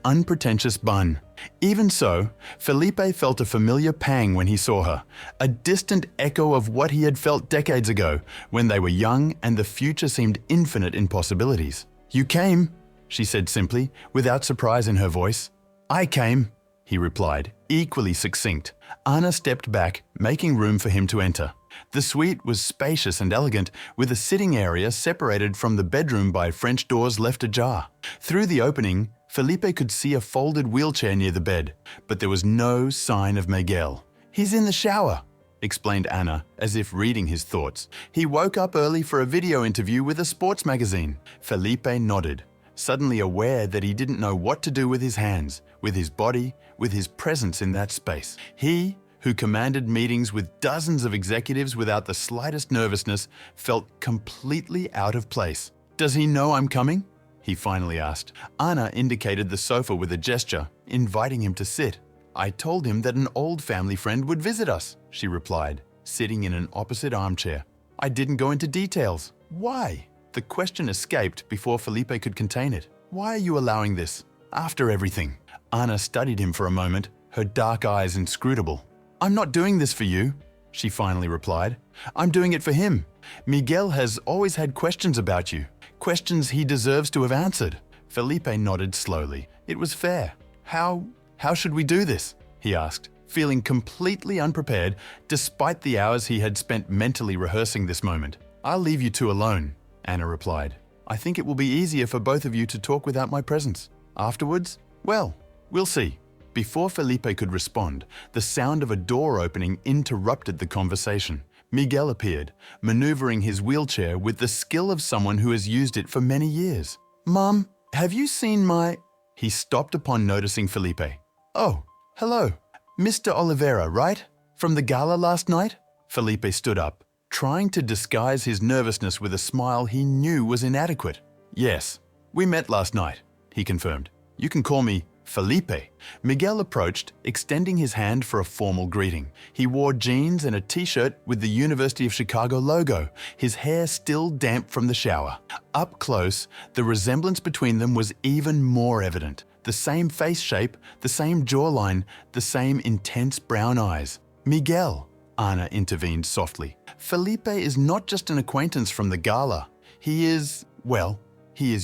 unpretentious bun. Even so, Felipe felt a familiar pang when he saw her, a distant echo of what he had felt decades ago, when they were young and the future seemed infinite in possibilities. "You came," she said simply, without surprise in her voice. "I came," he replied, equally succinct. Anna stepped back, making room for him to enter. The suite was spacious and elegant, with a sitting area separated from the bedroom by French doors left ajar. Through the opening, Felipe could see a folded wheelchair near the bed, but there was no sign of Miguel. "He's in the shower," explained Anna, as if reading his thoughts. "He woke up early for a video interview with a sports magazine." Felipe nodded, suddenly aware that he didn't know what to do with his hands, with his body, with his presence in that space. He, who commanded meetings with dozens of executives without the slightest nervousness, felt completely out of place. "Does he know I'm coming?" he finally asked. Anna indicated the sofa with a gesture, inviting him to sit. "I told him that an old family friend would visit us," she replied, sitting in an opposite armchair. "I didn't go into details." "Why?" The question escaped before Felipe could contain it. "Why are you allowing this? After everything?" Anna studied him for a moment, her dark eyes inscrutable. "I'm not doing this for you," she finally replied. "I'm doing it for him. Miguel has always had questions about you, questions he deserves to have answered." Felipe nodded slowly. It was fair. How should we do this?" he asked, feeling completely unprepared despite the hours he had spent mentally rehearsing this moment. "I'll leave you two alone," Anna replied. "I think it will be easier for both of you to talk without my presence. Afterwards, well, we'll see." Before Felipe could respond, the sound of a door opening interrupted the conversation. Miguel appeared, maneuvering his wheelchair with the skill of someone who has used it for many years. "Mom, have you seen my—" He stopped upon noticing Felipe. "Oh, hello. Mr. Oliveira, right? From the gala last night?" Felipe stood up, trying to disguise his nervousness with a smile he knew was inadequate. "Yes, we met last night," he confirmed. "You can call me Felipe." Miguel approached, extending his hand for a formal greeting. He wore jeans and a t-shirt with the University of Chicago logo, his hair still damp from the shower. Up close, the resemblance between them was even more evident. The same face shape, the same jawline, the same intense brown eyes. "Miguel," Anna intervened softly, "Felipe is not just an acquaintance from the gala. He is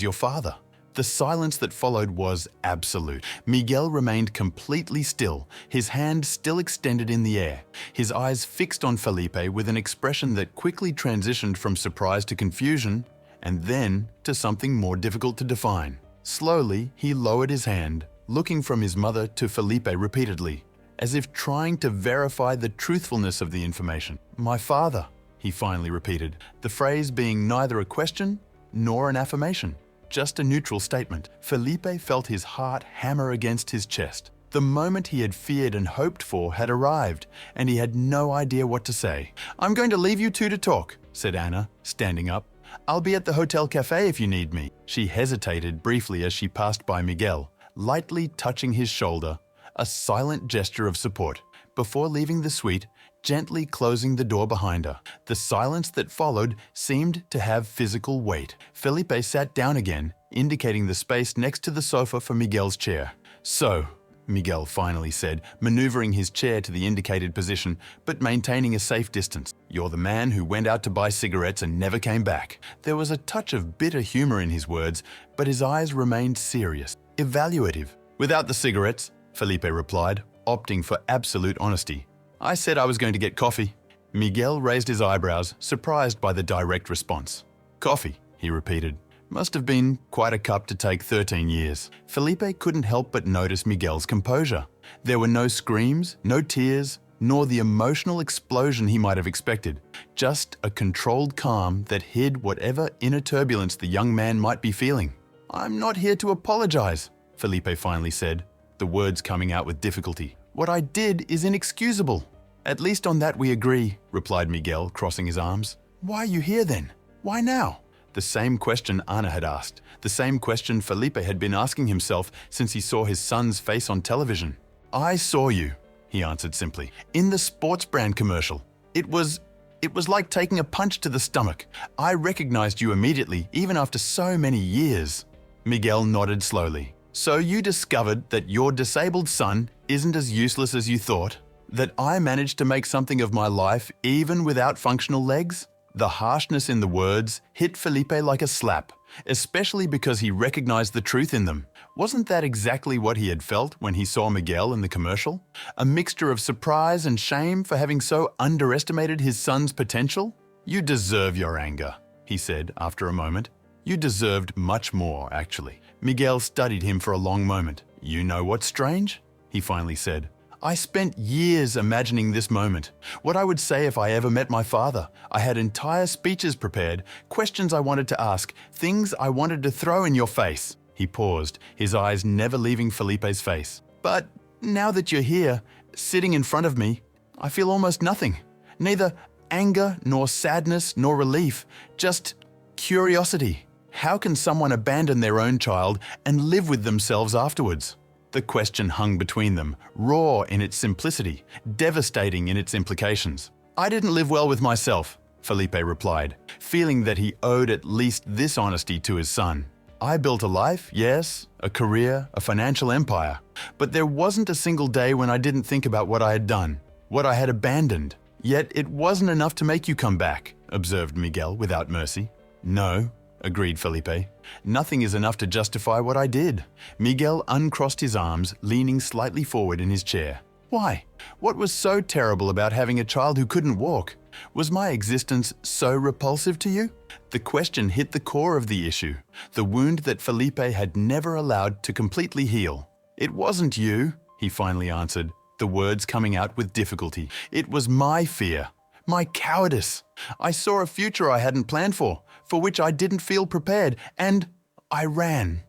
your father." The silence that followed was absolute. Miguel remained completely still, his hand still extended in the air, his eyes fixed on Felipe with an expression that quickly transitioned from surprise to confusion, and then to something more difficult to define. Slowly, he lowered his hand, looking from his mother to Felipe repeatedly, as if trying to verify the truthfulness of the information. "My father," he finally repeated, the phrase being neither a question nor an affirmation. Just a neutral statement. Felipe felt his heart hammer against his chest. The moment he had feared and hoped for had arrived, and he had no idea what to say. "I'm going to leave you two to talk," said Anna, standing up. "I'll be at the hotel cafe if you need me." She hesitated briefly as she passed by Miguel, lightly touching his shoulder, a silent gesture of support, before leaving the suite, gently closing the door behind her. The silence that followed seemed to have physical weight. Felipe sat down again, indicating the space next to the sofa for Miguel's chair. "So," Miguel finally said, maneuvering his chair to the indicated position, but maintaining a safe distance. "You're the man who went out to buy cigarettes and never came back." There was a touch of bitter humor in his words, but his eyes remained serious, evaluative. "Without the cigarettes," Felipe replied, opting for absolute honesty. "I said I was going to get coffee." Miguel raised his eyebrows, surprised by the direct response. "Coffee," he repeated. "Must have been quite a cup to take 13 years." Felipe couldn't help but notice Miguel's composure. There were no screams, no tears, nor the emotional explosion he might have expected. Just a controlled calm that hid whatever inner turbulence the young man might be feeling. I'm not here to apologize, Felipe finally said, the words coming out with difficulty. What I did is inexcusable. At least on that we agree, replied Miguel, crossing his arms. Why are you here then? Why now? The same question Ana had asked, the same question Felipe had been asking himself since he saw his son's face on television. I saw you, he answered simply, in the sports brand commercial. It was like taking a punch to the stomach. I recognized you immediately, even after so many years. Miguel nodded slowly. So you discovered that your disabled son isn't as useless as you thought? That I managed to make something of my life even without functional legs? The harshness in the words hit Felipe like a slap, especially because he recognized the truth in them. Wasn't that exactly what he had felt when he saw Miguel in the commercial? A mixture of surprise and shame for having so underestimated his son's potential? You deserve your anger, he said after a moment. You deserved much more, actually. Miguel studied him for a long moment. You know what's strange? He finally said. I spent years imagining this moment. What I would say if I ever met my father. I had entire speeches prepared, questions I wanted to ask, things I wanted to throw in your face. He paused, his eyes never leaving Felipe's face. But now that you're here, sitting in front of me, I feel almost nothing. Neither anger, nor sadness, nor relief. Just curiosity. How can someone abandon their own child and live with themselves afterwards? The question hung between them, raw in its simplicity, devastating in its implications. I didn't live well with myself, Felipe replied, feeling that he owed at least this honesty to his son. I built a life, yes, a career, a financial empire, but there wasn't a single day when I didn't think about what I had done, what I had abandoned. Yet it wasn't enough to make you come back, observed Miguel without mercy. No, agreed Felipe. Nothing is enough to justify what I did. Miguel uncrossed his arms, leaning slightly forward in his chair. Why? What was so terrible about having a child who couldn't walk? Was my existence so repulsive to you? The question hit the core of the issue, the wound that Felipe had never allowed to completely heal. It wasn't you, he finally answered, the words coming out with difficulty. It was my fear, my cowardice. I saw a future I hadn't planned for which I didn't feel prepared, and I ran.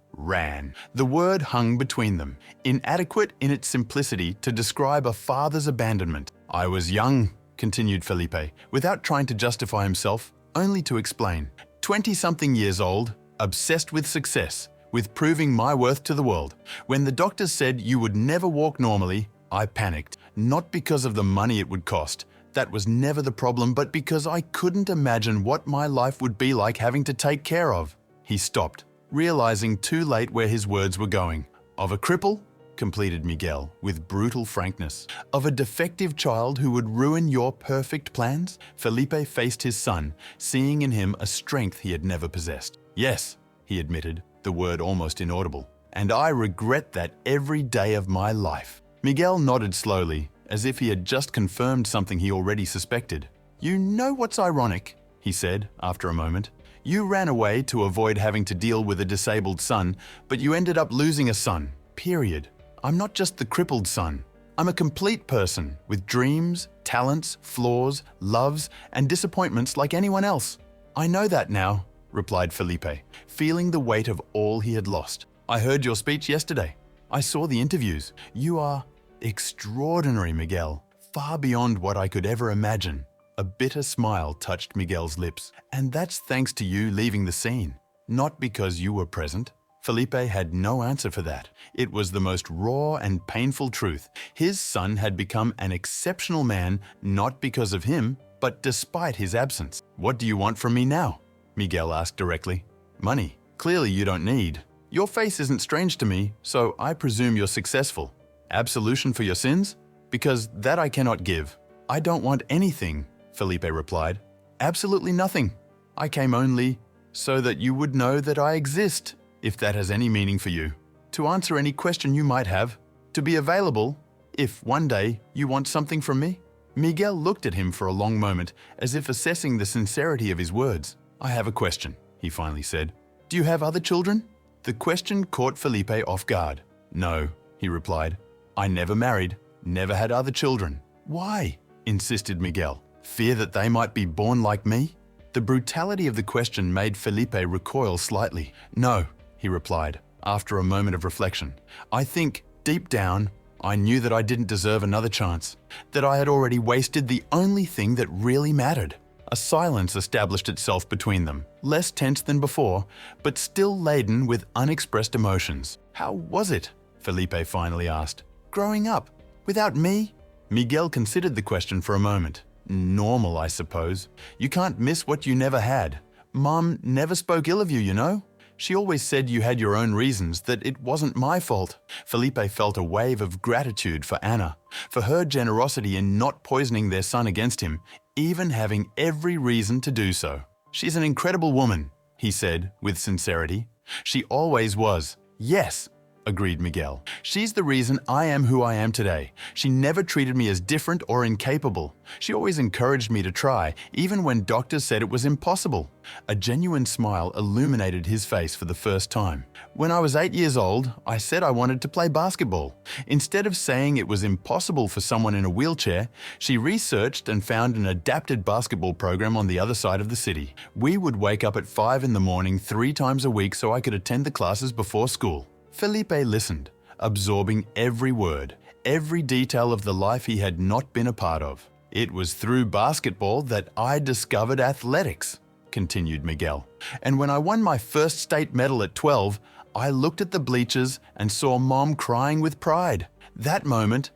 The word hung between them, inadequate in its simplicity to describe a father's abandonment. I was young, continued Felipe, without trying to justify himself, only to explain. 20-something years old, obsessed with success, with proving my worth to the world. When the doctors said you would never walk normally, I panicked, not because of the money it would cost. That was never the problem, but because I couldn't imagine what my life would be like having to take care of. He stopped, realizing too late where his words were going. Of a cripple? Completed Miguel, with brutal frankness. Of a defective child who would ruin your perfect plans? Felipe faced his son, seeing in him a strength he had never possessed. Yes, he admitted, the word almost inaudible. And I regret that every day of my life. Miguel nodded slowly, as if he had just confirmed something he already suspected. You know what's ironic, he said after a moment. You ran away to avoid having to deal with a disabled son, but you ended up losing a son, period. I'm not just the crippled son. I'm a complete person with dreams, talents, flaws, loves, and disappointments like anyone else. I know that now, replied Felipe, feeling the weight of all he had lost. I heard your speech yesterday. I saw the interviews. You are extraordinary, Miguel, far beyond what I could ever imagine. A bitter smile touched Miguel's lips. And that's thanks to you leaving the scene, not because you were present. Felipe had no answer for that. It was the most raw and painful truth. His son had become an exceptional man, not because of him, but despite his absence. What do you want from me now? Miguel asked directly. Money. Clearly you don't need. Your face isn't strange to me, so I presume you're successful. Absolution for your sins? Because that I cannot give. I don't want anything, Felipe replied. Absolutely nothing. I came only so that you would know that I exist, if that has any meaning for you. To answer any question you might have. To be available, if one day you want something from me. Miguel looked at him for a long moment, as if assessing the sincerity of his words. I have a question, he finally said. Do you have other children? The question caught Felipe off guard. No, he replied. I never married, never had other children. Why? Insisted Miguel. Fear that they might be born like me? The brutality of the question made Felipe recoil slightly. No, he replied, after a moment of reflection. I think, deep down, I knew that I didn't deserve another chance, that I had already wasted the only thing that really mattered. A silence established itself between them, less tense than before, but still laden with unexpressed emotions. How was it? Felipe finally asked. Growing up, without me? Miguel considered the question for a moment. Normal, I suppose. You can't miss what you never had. Mom never spoke ill of you, you know? She always said you had your own reasons, that it wasn't my fault. Felipe felt a wave of gratitude for Anna, for her generosity in not poisoning their son against him, even having every reason to do so. She's an incredible woman, he said with sincerity. She always was. Yes, agreed Miguel. She's the reason I am who I am today. She never treated me as different or incapable. She always encouraged me to try, even when doctors said it was impossible. A genuine smile illuminated his face for the first time. When I was 8 years old, I said I wanted to play basketball. Instead of saying it was impossible for someone in a wheelchair, she researched and found an adapted basketball program on the other side of the city. We would wake up at 5 in the morning 3 times a week so I could attend the classes before school. Felipe listened, absorbing every word, every detail of the life he had not been a part of. It was through basketball that I discovered athletics, continued Miguel. And when I won my first state medal at 12, I looked at the bleachers and saw Mom crying with pride. That moment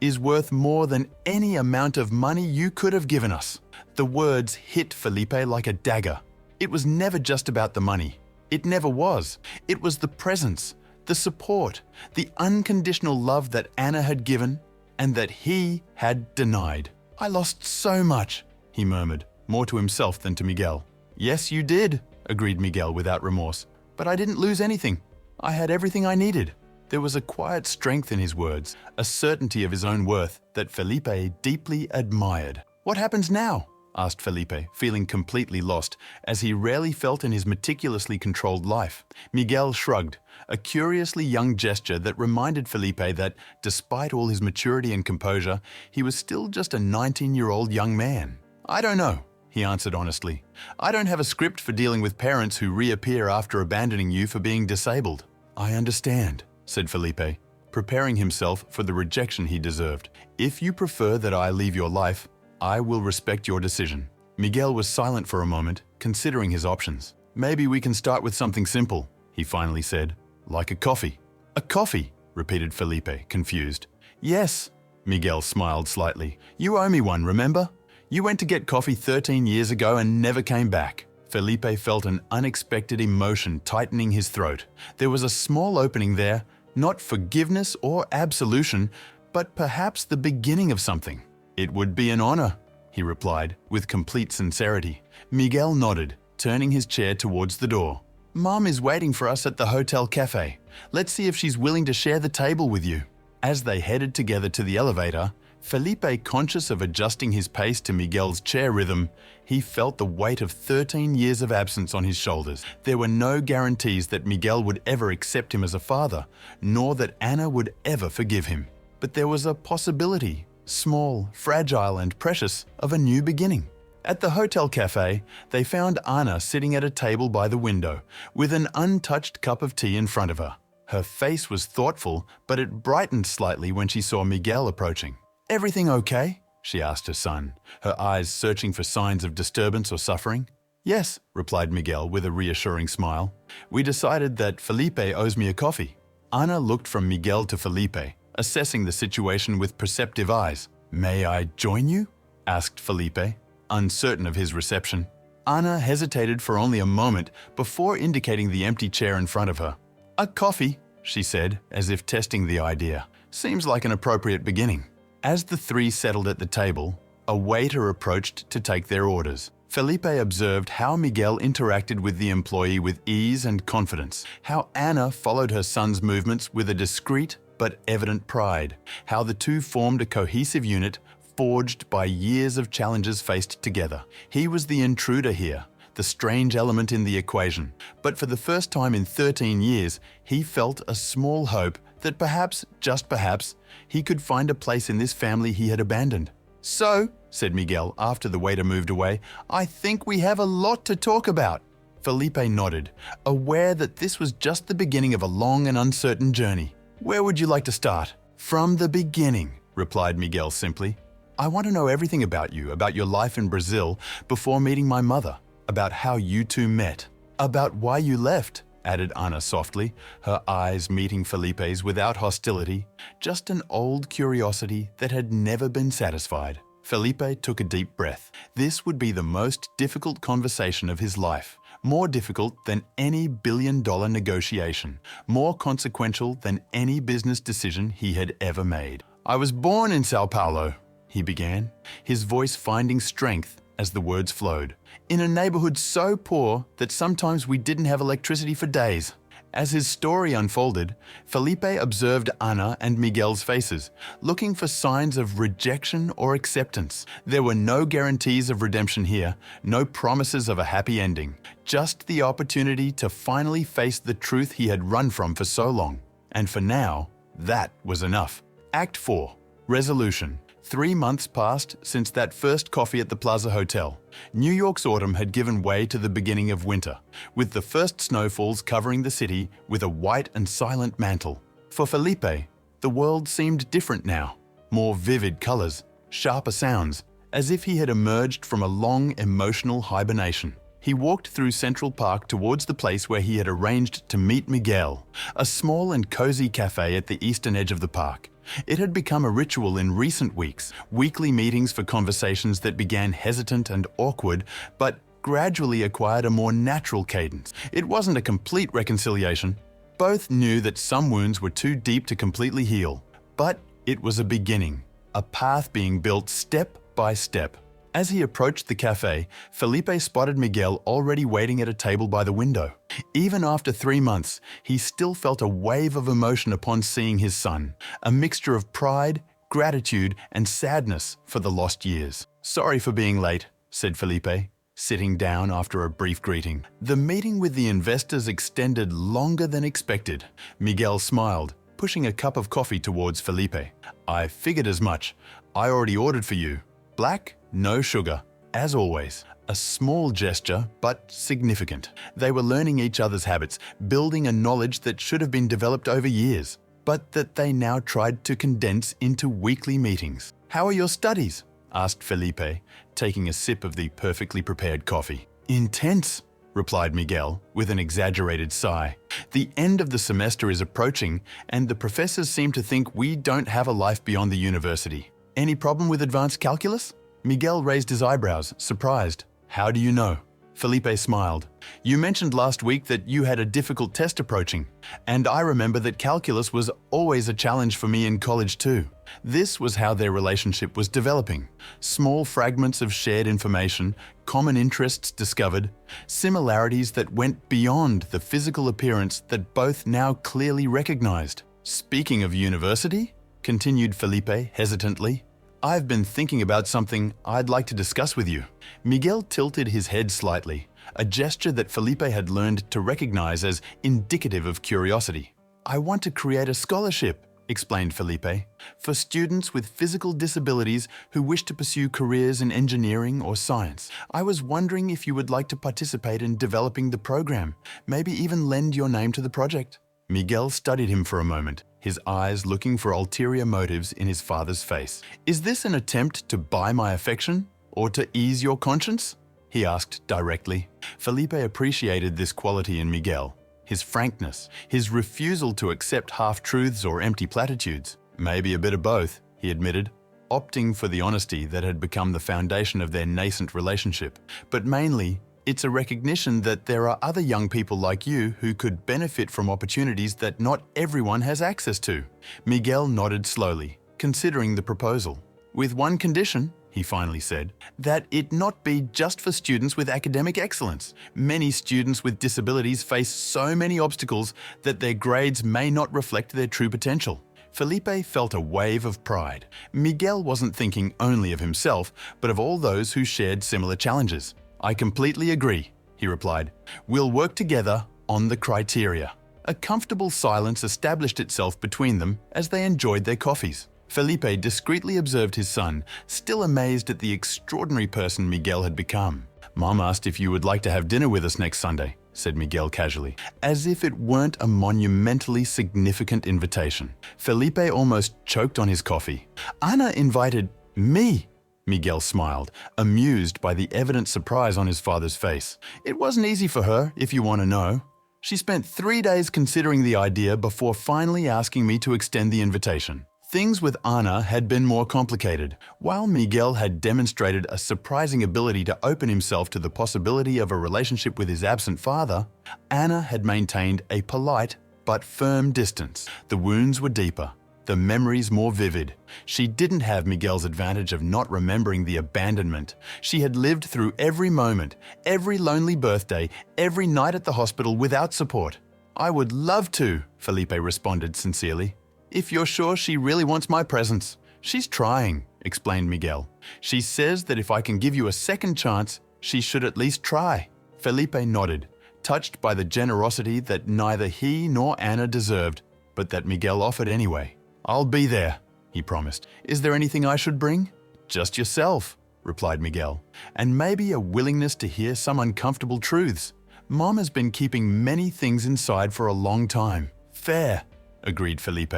is worth more than any amount of money you could have given us. The words hit Felipe like a dagger. It was never just about the money. It never was. It was the presence, the support, the unconditional love that Anna had given and that he had denied. I lost so much, he murmured, more to himself than to Miguel. Yes, you did, agreed Miguel without remorse. But I didn't lose anything. I had everything I needed. There was a quiet strength in his words, a certainty of his own worth that Felipe deeply admired. What happens now? Asked Felipe, feeling completely lost, as he rarely felt in his meticulously controlled life. Miguel shrugged, a curiously young gesture that reminded Felipe that, despite all his maturity and composure, he was still just a 19-year-old young man. I don't know, he answered honestly. I don't have a script for dealing with parents who reappear after abandoning you for being disabled. I understand, said Felipe, preparing himself for the rejection he deserved. If you prefer that I leave your life, I will respect your decision. Miguel was silent for a moment, considering his options. Maybe we can start with something simple, he finally said. Like a coffee. A coffee, repeated Felipe, confused. Yes, Miguel smiled slightly. You owe me one, remember? You went to get coffee 13 years ago and never came back. Felipe felt an unexpected emotion tightening his throat. There was a small opening there, not forgiveness or absolution, but perhaps the beginning of something. It would be an honor, he replied, with complete sincerity. Miguel nodded, turning his chair towards the door. Mom is waiting for us at the hotel cafe. Let's see if she's willing to share the table with you. As they headed together to the elevator, Felipe, conscious of adjusting his pace to Miguel's chair rhythm, he felt the weight of 13 years of absence on his shoulders. There were no guarantees that Miguel would ever accept him as a father, nor that Anna would ever forgive him. But there was a possibility, small, fragile and precious, of a new beginning. At the hotel cafe, they found Anna sitting at a table by the window, with an untouched cup of tea in front of her. Her face was thoughtful, but it brightened slightly when she saw Miguel approaching. Everything okay? She asked her son, her eyes searching for signs of disturbance or suffering. Yes, replied Miguel with a reassuring smile. We decided that Felipe owes me a coffee. Anna looked from Miguel to Felipe, assessing the situation with perceptive eyes. May I join you? Asked Felipe, uncertain of his reception. Anna hesitated for only a moment before indicating the empty chair in front of her. A coffee, she said, as if testing the idea. Seems like an appropriate beginning. As the three settled at the table, a waiter approached to take their orders. Felipe observed how Miguel interacted with the employee with ease and confidence, how Anna followed her son's movements with a discreet but evident pride, how the two formed a cohesive unit forged by years of challenges faced together. He was the intruder here, the strange element in the equation, but for the first time in 13 years, he felt a small hope that perhaps, just perhaps, he could find a place in this family he had abandoned. So, said Miguel after the waiter moved away, I think we have a lot to talk about. Felipe nodded, aware that this was just the beginning of a long and uncertain journey. "Where would you like to start?" "From the beginning," replied Miguel simply. "I want to know everything about you, about your life in Brazil before meeting my mother, about how you two met, about why you left," added Ana softly, her eyes meeting Felipe's without hostility, just an old curiosity that had never been satisfied. Felipe took a deep breath. This would be the most difficult conversation of his life, more difficult than any billion-dollar negotiation, more consequential than any business decision he had ever made. "I was born in Sao Paulo," he began, his voice finding strength as the words flowed, "in a neighborhood so poor that sometimes we didn't have electricity for days." As his story unfolded, Felipe observed Ana and Miguel's faces, looking for signs of rejection or acceptance. There were no guarantees of redemption here, no promises of a happy ending, just the opportunity to finally face the truth he had run from for so long. And for now, that was enough. Act 4. Resolution. 3 months passed since that first coffee at the Plaza Hotel. New York's autumn had given way to the beginning of winter, with the first snowfalls covering the city with a white and silent mantle. For Felipe, the world seemed different now. More vivid colors, sharper sounds, as if he had emerged from a long emotional hibernation. He walked through Central Park towards the place where he had arranged to meet Miguel, a small and cozy cafe at the eastern edge of the park. It had become a ritual in recent weeks, weekly meetings for conversations that began hesitant and awkward, but gradually acquired a more natural cadence. It wasn't a complete reconciliation. Both knew that some wounds were too deep to completely heal, but it was a beginning, a path being built step by step. As he approached the cafe, Felipe spotted Miguel already waiting at a table by the window. Even after 3 months, he still felt a wave of emotion upon seeing his son, a mixture of pride, gratitude, and sadness for the lost years. "Sorry for being late," said Felipe, sitting down after a brief greeting. The meeting with the investors extended longer than expected. Miguel smiled, pushing a cup of coffee towards Felipe. "I figured as much. I already ordered for you. Black? No sugar, as always." A small gesture, but significant. They were learning each other's habits, building a knowledge that should have been developed over years, but that they now tried to condense into weekly meetings. "How are your studies?" asked Felipe, taking a sip of the perfectly prepared coffee. "Intense," replied Miguel, with an exaggerated sigh. "The end of the semester is approaching, and the professors seem to think we don't have a life beyond the university. Any problem with advanced calculus?" Miguel raised his eyebrows, surprised. "How do you know?" Felipe smiled. "You mentioned last week that you had a difficult test approaching, and I remember that calculus was always a challenge for me in college too." This was how their relationship was developing. Small fragments of shared information, common interests discovered, similarities that went beyond the physical appearance that both now clearly recognized. "Speaking of university," continued Felipe hesitantly, "I've been thinking about something I'd like to discuss with you." Miguel tilted his head slightly, a gesture that Felipe had learned to recognize as indicative of curiosity. "I want to create a scholarship," explained Felipe, "for students with physical disabilities who wish to pursue careers in engineering or science. I was wondering if you would like to participate in developing the program, maybe even lend your name to the project." Miguel studied him for a moment, his eyes looking for ulterior motives in his father's face. "Is this an attempt to buy my affection, or to ease your conscience?" he asked directly. Felipe appreciated this quality in Miguel, his frankness, his refusal to accept half-truths or empty platitudes. "Maybe a bit of both," he admitted, opting for the honesty that had become the foundation of their nascent relationship. "But mainly, it's a recognition that there are other young people like you who could benefit from opportunities that not everyone has access to." Miguel nodded slowly, considering the proposal. "With one condition," he finally said, "that it not be just for students with academic excellence. Many students with disabilities face so many obstacles that their grades may not reflect their true potential." Felipe felt a wave of pride. Miguel wasn't thinking only of himself, but of all those who shared similar challenges. "I completely agree," he replied. "We'll work together on the criteria." A comfortable silence established itself between them as they enjoyed their coffees. Felipe discreetly observed his son, still amazed at the extraordinary person Miguel had become. Mom asked if you would like to have dinner with us next Sunday, said Miguel casually, as if it weren't a monumentally significant invitation. Felipe almost choked on his coffee. Ana invited me. Miguel smiled, amused by the evident surprise on his father's face. It wasn't easy for her, if you want to know. She spent 3 days considering the idea before finally asking me to extend the invitation. Things with Ana had been more complicated. While Miguel had demonstrated a surprising ability to open himself to the possibility of a relationship with his absent father, Ana had maintained a polite but firm distance. The wounds were deeper, the memories more vivid. She didn't have Miguel's advantage of not remembering the abandonment. She had lived through every moment, every lonely birthday, every night at the hospital without support. I would love to, Felipe responded sincerely. If you're sure she really wants my presence. She's trying, explained Miguel. She says that if I can give you a second chance, she should at least try. Felipe nodded, touched by the generosity that neither he nor Ana deserved, but that Miguel offered anyway. I'll be there, he promised. Is there anything I should bring? Just yourself, replied Miguel, and maybe a willingness to hear some uncomfortable truths. Mom has been keeping many things inside for a long time. Fair, agreed Felipe.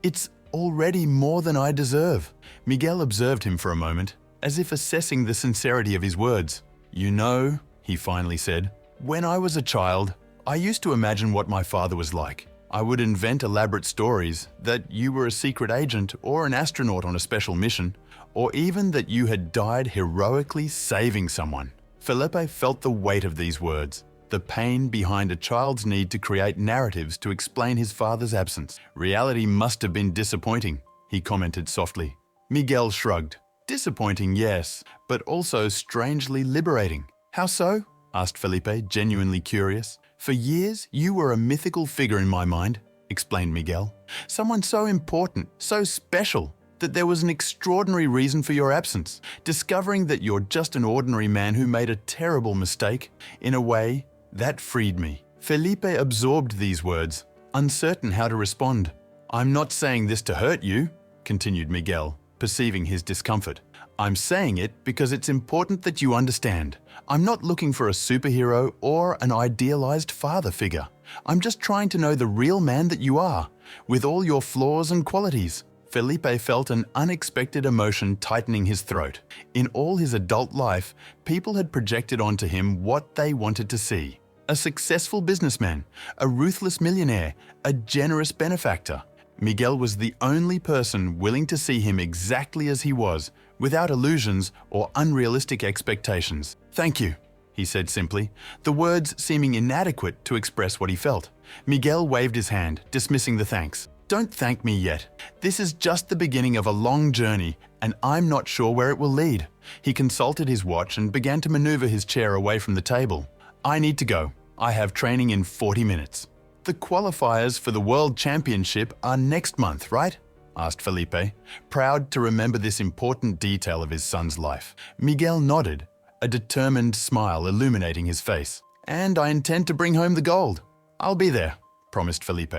It's already more than I deserve. Miguel observed him for a moment, as if assessing the sincerity of his words. You know, he finally said, when I was a child, I used to imagine what my father was like. I would invent elaborate stories that you were a secret agent or an astronaut on a special mission, or even that you had died heroically saving someone. Felipe felt the weight of these words, the pain behind a child's need to create narratives to explain his father's absence. Reality must have been disappointing, he commented softly. Miguel shrugged. Disappointing, yes, but also strangely liberating. How so? Asked Felipe, genuinely curious. For years, you were a mythical figure in my mind, explained Miguel. Someone so important, so special, that there was an extraordinary reason for your absence. Discovering that you're just an ordinary man who made a terrible mistake, in a way, that freed me. Felipe absorbed these words, uncertain how to respond. I'm not saying this to hurt you, continued Miguel, perceiving his discomfort. I'm saying it because it's important that you understand. I'm not looking for a superhero or an idealized father figure. I'm just trying to know the real man that you are, with all your flaws and qualities. Felipe felt an unexpected emotion tightening his throat. In all his adult life, people had projected onto him what they wanted to see. A successful businessman, a ruthless millionaire, a generous benefactor. Miguel was the only person willing to see him exactly as he was, without illusions or unrealistic expectations. Thank you, he said simply, the words seeming inadequate to express what he felt. Miguel waved his hand, dismissing the thanks. Don't thank me yet. This is just the beginning of a long journey, and I'm not sure where it will lead. He consulted his watch and began to maneuver his chair away from the table. I need to go. I have training in 40 minutes. The qualifiers for the World Championship are next month, right? Asked Felipe, proud to remember this important detail of his son's life. Miguel nodded, a determined smile illuminating his face. And I intend to bring home the gold. I'll be there, promised Felipe.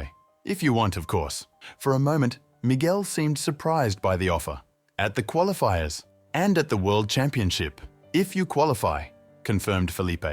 If you want, of course. For a moment, Miguel seemed surprised by the offer. At the qualifiers and at the World Championship. If you qualify, confirmed Felipe.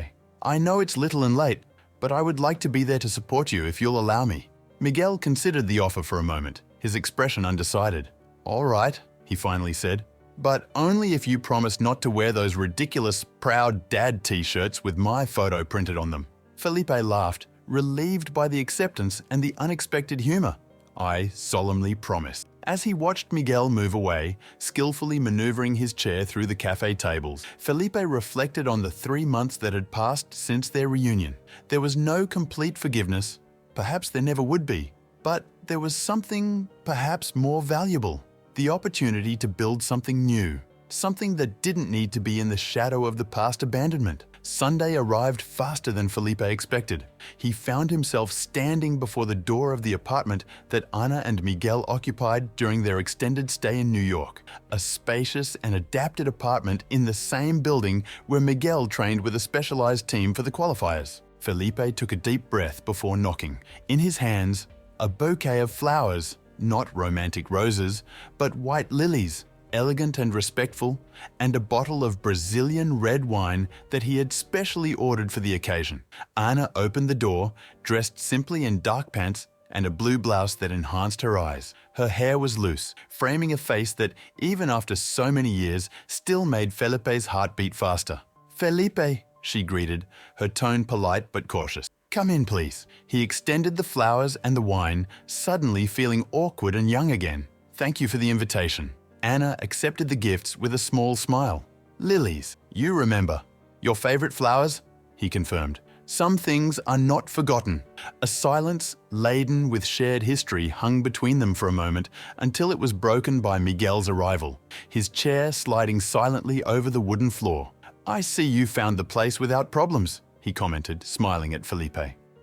I know it's little and late, but I would like to be there to support you if you'll allow me. Miguel considered the offer for a moment, his expression undecided. All right, he finally said, but only if you promise not to wear those ridiculous proud dad t-shirts with my photo printed on them. Felipe laughed, relieved by the acceptance and the unexpected humor. I solemnly promise. As he watched Miguel move away, skillfully maneuvering his chair through the cafe tables, Felipe reflected on the 3 months that had passed since their reunion. There was no complete forgiveness. Perhaps there never would be. But there was something perhaps more valuable. The opportunity to build something new. Something that didn't need to be in the shadow of the past abandonment. Sunday arrived faster than Felipe expected. He found himself standing before the door of the apartment that Ana and Miguel occupied during their extended stay in New York. A spacious and adapted apartment in the same building where Miguel trained with a specialized team for the qualifiers. Felipe took a deep breath before knocking. In his hands, a bouquet of flowers, not romantic roses, but white lilies. elegant and respectful, and a bottle of Brazilian red wine that he had specially ordered for the occasion. Anna opened the door, dressed simply in dark pants and a blue blouse that enhanced her eyes. Her hair was loose, framing a face that, even after so many years, still made Felipe's heart beat faster. "Felipe," she greeted, her tone polite but cautious. "Come in, please." He extended the flowers and the wine, suddenly feeling awkward and young again. "Thank you for the invitation." Anna accepted the gifts with a small smile. "Lilies, you remember. Your favorite flowers?" he confirmed. "Some things are not forgotten." A silence laden with shared history hung between them for a moment until it was broken by Miguel's arrival, his chair sliding silently over the wooden floor. "I see you found the place without problems," he commented, smiling at Felipe.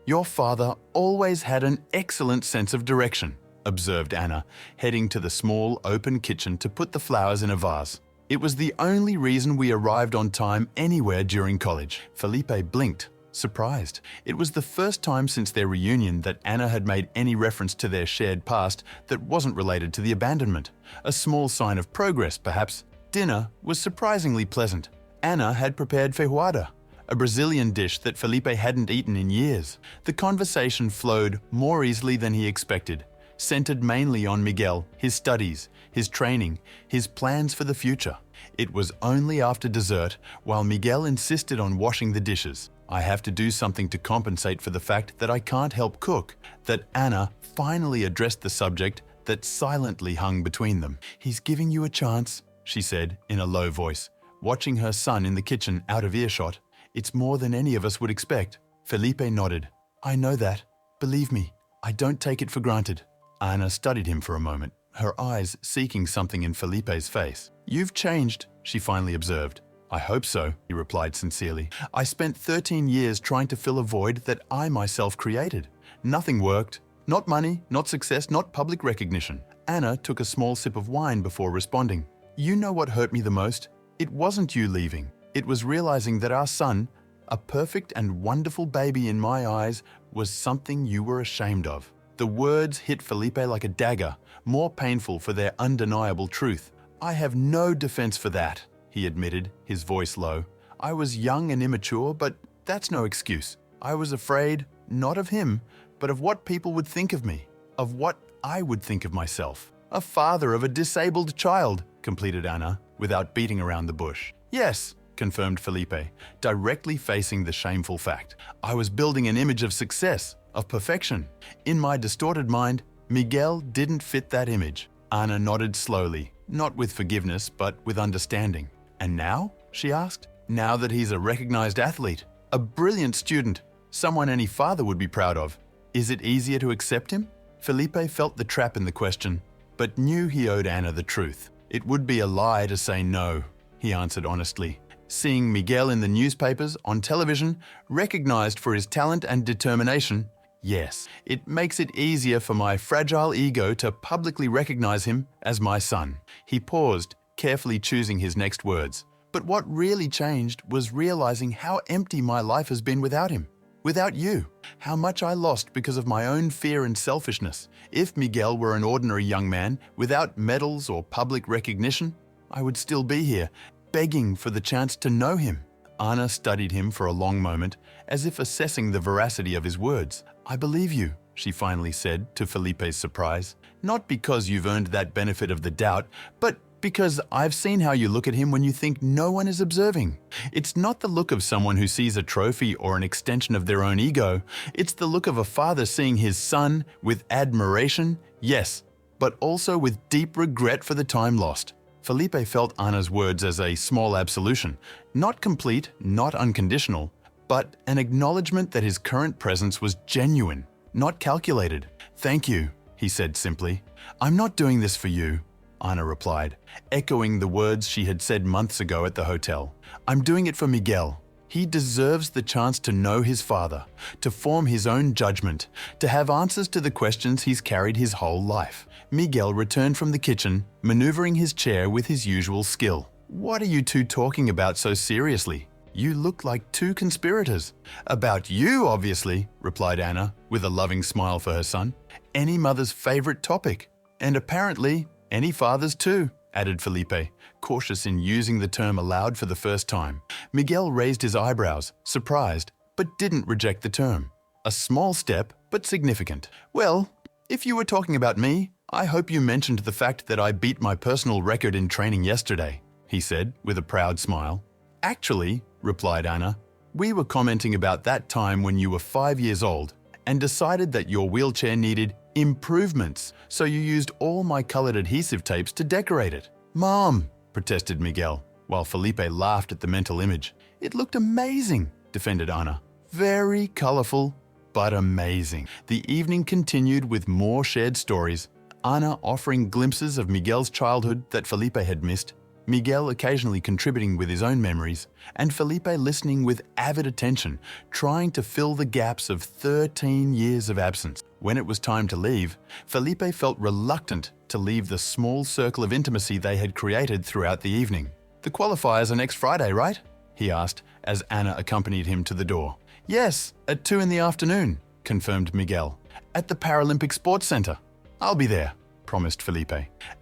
"Your father always had an excellent sense of direction," observed Anna, heading to the small, open kitchen to put the flowers in a vase. "It was the only reason we arrived on time anywhere during college." Felipe blinked, surprised. It was the first time since their reunion that Anna had made any reference to their shared past that wasn't related to the abandonment. A small sign of progress, perhaps. Dinner was surprisingly pleasant. Anna had prepared feijoada, a Brazilian dish that Felipe hadn't eaten in years. The conversation flowed more easily than he expected, centered mainly on Miguel, his studies, his training, his plans for the future. It was only after dessert, while Miguel insisted on washing the dishes, "I have to do something to compensate for the fact that I can't help cook," that Anna finally addressed the subject that silently hung between them. "He's giving you a chance," she said in a low voice, watching her son in the kitchen out of earshot. "It's more than any of us would expect." Felipe nodded. "I know that. Believe me, I don't take it for granted." Anna studied him for a moment, her eyes seeking something in Felipe's face. "You've changed," she finally observed. "I hope so," he replied sincerely. "I spent 13 years trying to fill a void that I myself created. Nothing worked. Not money, not success, not public recognition." Anna took a small sip of wine before responding. "You know what hurt me the most? It wasn't you leaving. It was realizing that our son, a perfect and wonderful baby in my eyes, was something you were ashamed of." The words hit Felipe like a dagger, more painful for their undeniable truth. "I have no defense for that," he admitted, his voice low. "I was young and immature, but that's no excuse. I was afraid, not of him, but of what people would think of me, of what I would think of myself." "A father of a disabled child," completed Anna, without beating around the bush. "Yes," confirmed Felipe, directly facing the shameful fact. "I was building an image of success, of perfection. In my distorted mind, Miguel didn't fit that image." Anna nodded slowly, not with forgiveness, but with understanding. "And now?" she asked. "Now that he's a recognized athlete, a brilliant student, someone any father would be proud of, is it easier to accept him?" Felipe felt the trap in the question, but knew he owed Anna the truth. "It would be a lie to say no," he answered honestly. "Seeing Miguel in the newspapers, on television, recognized for his talent and determination, yes, it makes it easier for my fragile ego to publicly recognize him as my son." He paused, carefully choosing his next words. "But what really changed was realizing how empty my life has been without him. Without you, how much I lost because of my own fear and selfishness. If Miguel were an ordinary young man, without medals or public recognition, I would still be here, begging for the chance to know him." Anna studied him for a long moment, as if assessing the veracity of his words. "I believe you," she finally said, to Felipe's surprise. "Not because you've earned that benefit of the doubt, but because I've seen how you look at him when you think no one is observing. It's not the look of someone who sees a trophy or an extension of their own ego. It's the look of a father seeing his son with admiration, yes, but also with deep regret for the time lost." Felipe felt Anna's words as a small absolution, not complete, not unconditional, but an acknowledgement that his current presence was genuine, not calculated. "Thank you," he said simply. "I'm not doing this for you," Anna replied, echoing the words she had said months ago at the hotel. "I'm doing it for Miguel. He deserves the chance to know his father, to form his own judgment, to have answers to the questions he's carried his whole life." Miguel returned from the kitchen, maneuvering his chair with his usual skill. "What are you two talking about so seriously? You look like two conspirators." "About you, obviously," replied Anna, with a loving smile for her son. "Any mother's favorite topic. And apparently, any father's too." added Felipe, cautious in using the term aloud for the first time. Miguel raised his eyebrows, surprised, but didn't reject the term. A small step, but significant. Well, if you were talking about me, I hope you mentioned the fact that I beat my personal record in training yesterday, he said with a proud smile. Actually, replied Anna, we were commenting about that time when you were 5 years old and decided that your wheelchair needed improvements, so you used all my colored adhesive tapes to decorate it. Mom, protested Miguel, while Felipe laughed at the mental image. It looked amazing, defended Anna. Very colorful, but amazing. The evening continued with more shared stories, Anna offering glimpses of Miguel's childhood that Felipe had missed, Miguel occasionally contributing with his own memories, and Felipe listening with avid attention, trying to fill the gaps of 13 years of absence. When it was time to leave, Felipe felt reluctant to leave the small circle of intimacy they had created throughout the evening. The qualifiers are next Friday, right? He asked as Anna accompanied him to the door. Yes, at 2 in the afternoon, confirmed Miguel. At the Paralympic Sports Center. I'll be there, promised Felipe.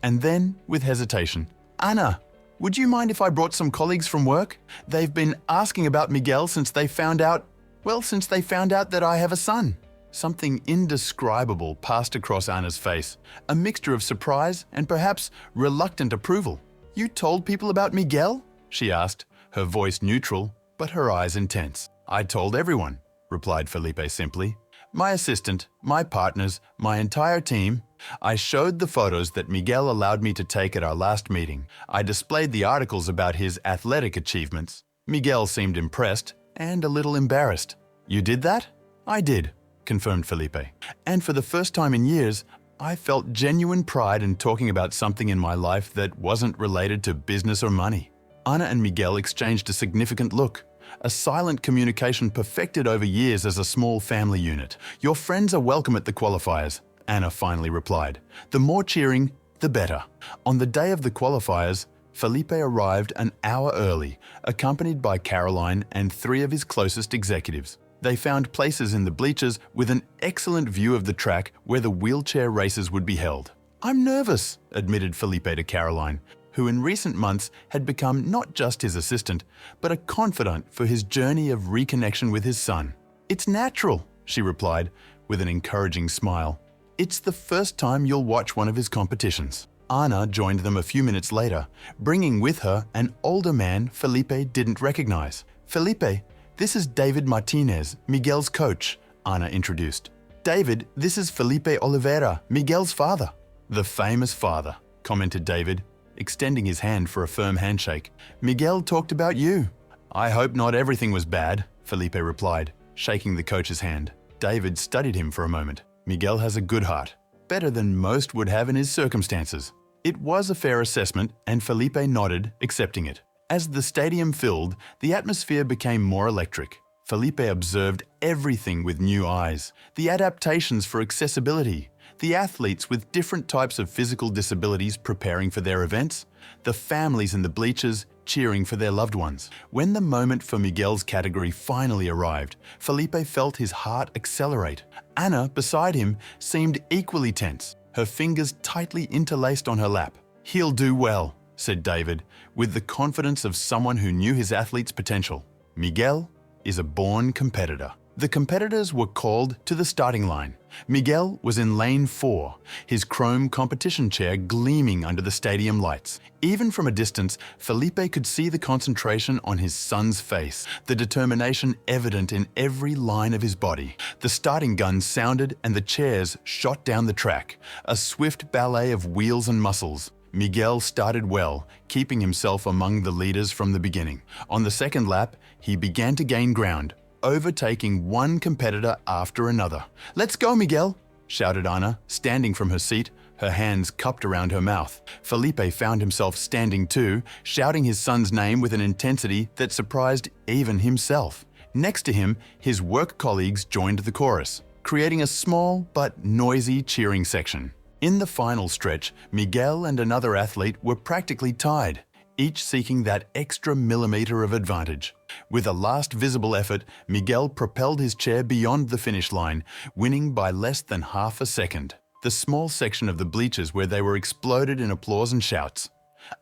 And then, with hesitation, Anna, would you mind if I brought some colleagues from work? They've been asking about Miguel since they found out that I have a son. Something indescribable passed across Anna's face, a mixture of surprise and perhaps reluctant approval. You told people about Miguel? She asked, her voice neutral, but her eyes intense. I told everyone, replied Felipe simply. My assistant, my partners, my entire team. I showed the photos that Miguel allowed me to take at our last meeting. I displayed the articles about his athletic achievements. Miguel seemed impressed and a little embarrassed. You did that? I did, confirmed Felipe. And for the first time in years, I felt genuine pride in talking about something in my life that wasn't related to business or money. Anna and Miguel exchanged a significant look. A silent communication perfected over years as a small family unit. Your friends are welcome at the qualifiers, Anna finally replied. The more cheering, the better. On the day of the qualifiers, Felipe arrived an hour early, accompanied by Caroline and 3 of his closest executives. They found places in the bleachers with an excellent view of the track where the wheelchair races would be held. I'm nervous, admitted Felipe to Caroline, who in recent months had become not just his assistant, but a confidant for his journey of reconnection with his son. It's natural, she replied, with an encouraging smile. It's the first time you'll watch one of his competitions. Anna joined them a few minutes later, bringing with her an older man Felipe didn't recognize. Felipe, this is David Martinez, Miguel's coach, Anna introduced. David, this is Felipe Oliveira, Miguel's father. The famous father, commented David, extending his hand for a firm handshake. Miguel talked about you. I hope not everything was bad, Felipe replied, shaking the coach's hand. David studied him for a moment. Miguel has a good heart, better than most would have in his circumstances. It was a fair assessment, and Felipe nodded, accepting it. As the stadium filled, the atmosphere became more electric. Felipe observed everything with new eyes. The adaptations for accessibility, the athletes with different types of physical disabilities preparing for their events, the families in the bleachers cheering for their loved ones. When the moment for Miguel's category finally arrived, Felipe felt his heart accelerate. Anna, beside him, seemed equally tense, her fingers tightly interlaced on her lap. He'll do well, said David, with the confidence of someone who knew his athlete's potential. Miguel is a born competitor. The competitors were called to the starting line. Miguel was in lane 4, his chrome competition chair gleaming under the stadium lights. Even from a distance, Felipe could see the concentration on his son's face, the determination evident in every line of his body. The starting gun sounded and the chairs shot down the track, a swift ballet of wheels and muscles. Miguel started well, keeping himself among the leaders from the beginning. On the second lap, he began to gain ground, overtaking one competitor after another. Let's go, Miguel, shouted Anna, standing from her seat, her hands cupped around her mouth. Felipe found himself standing too, shouting his son's name with an intensity that surprised even himself. Next to him, his work colleagues joined the chorus, creating a small but noisy cheering section. In the final stretch, Miguel and another athlete were practically tied, each seeking that extra millimeter of advantage. With a last visible effort, Miguel propelled his chair beyond the finish line, winning by less than half a second. The small section of the bleachers where they were exploded in applause and shouts.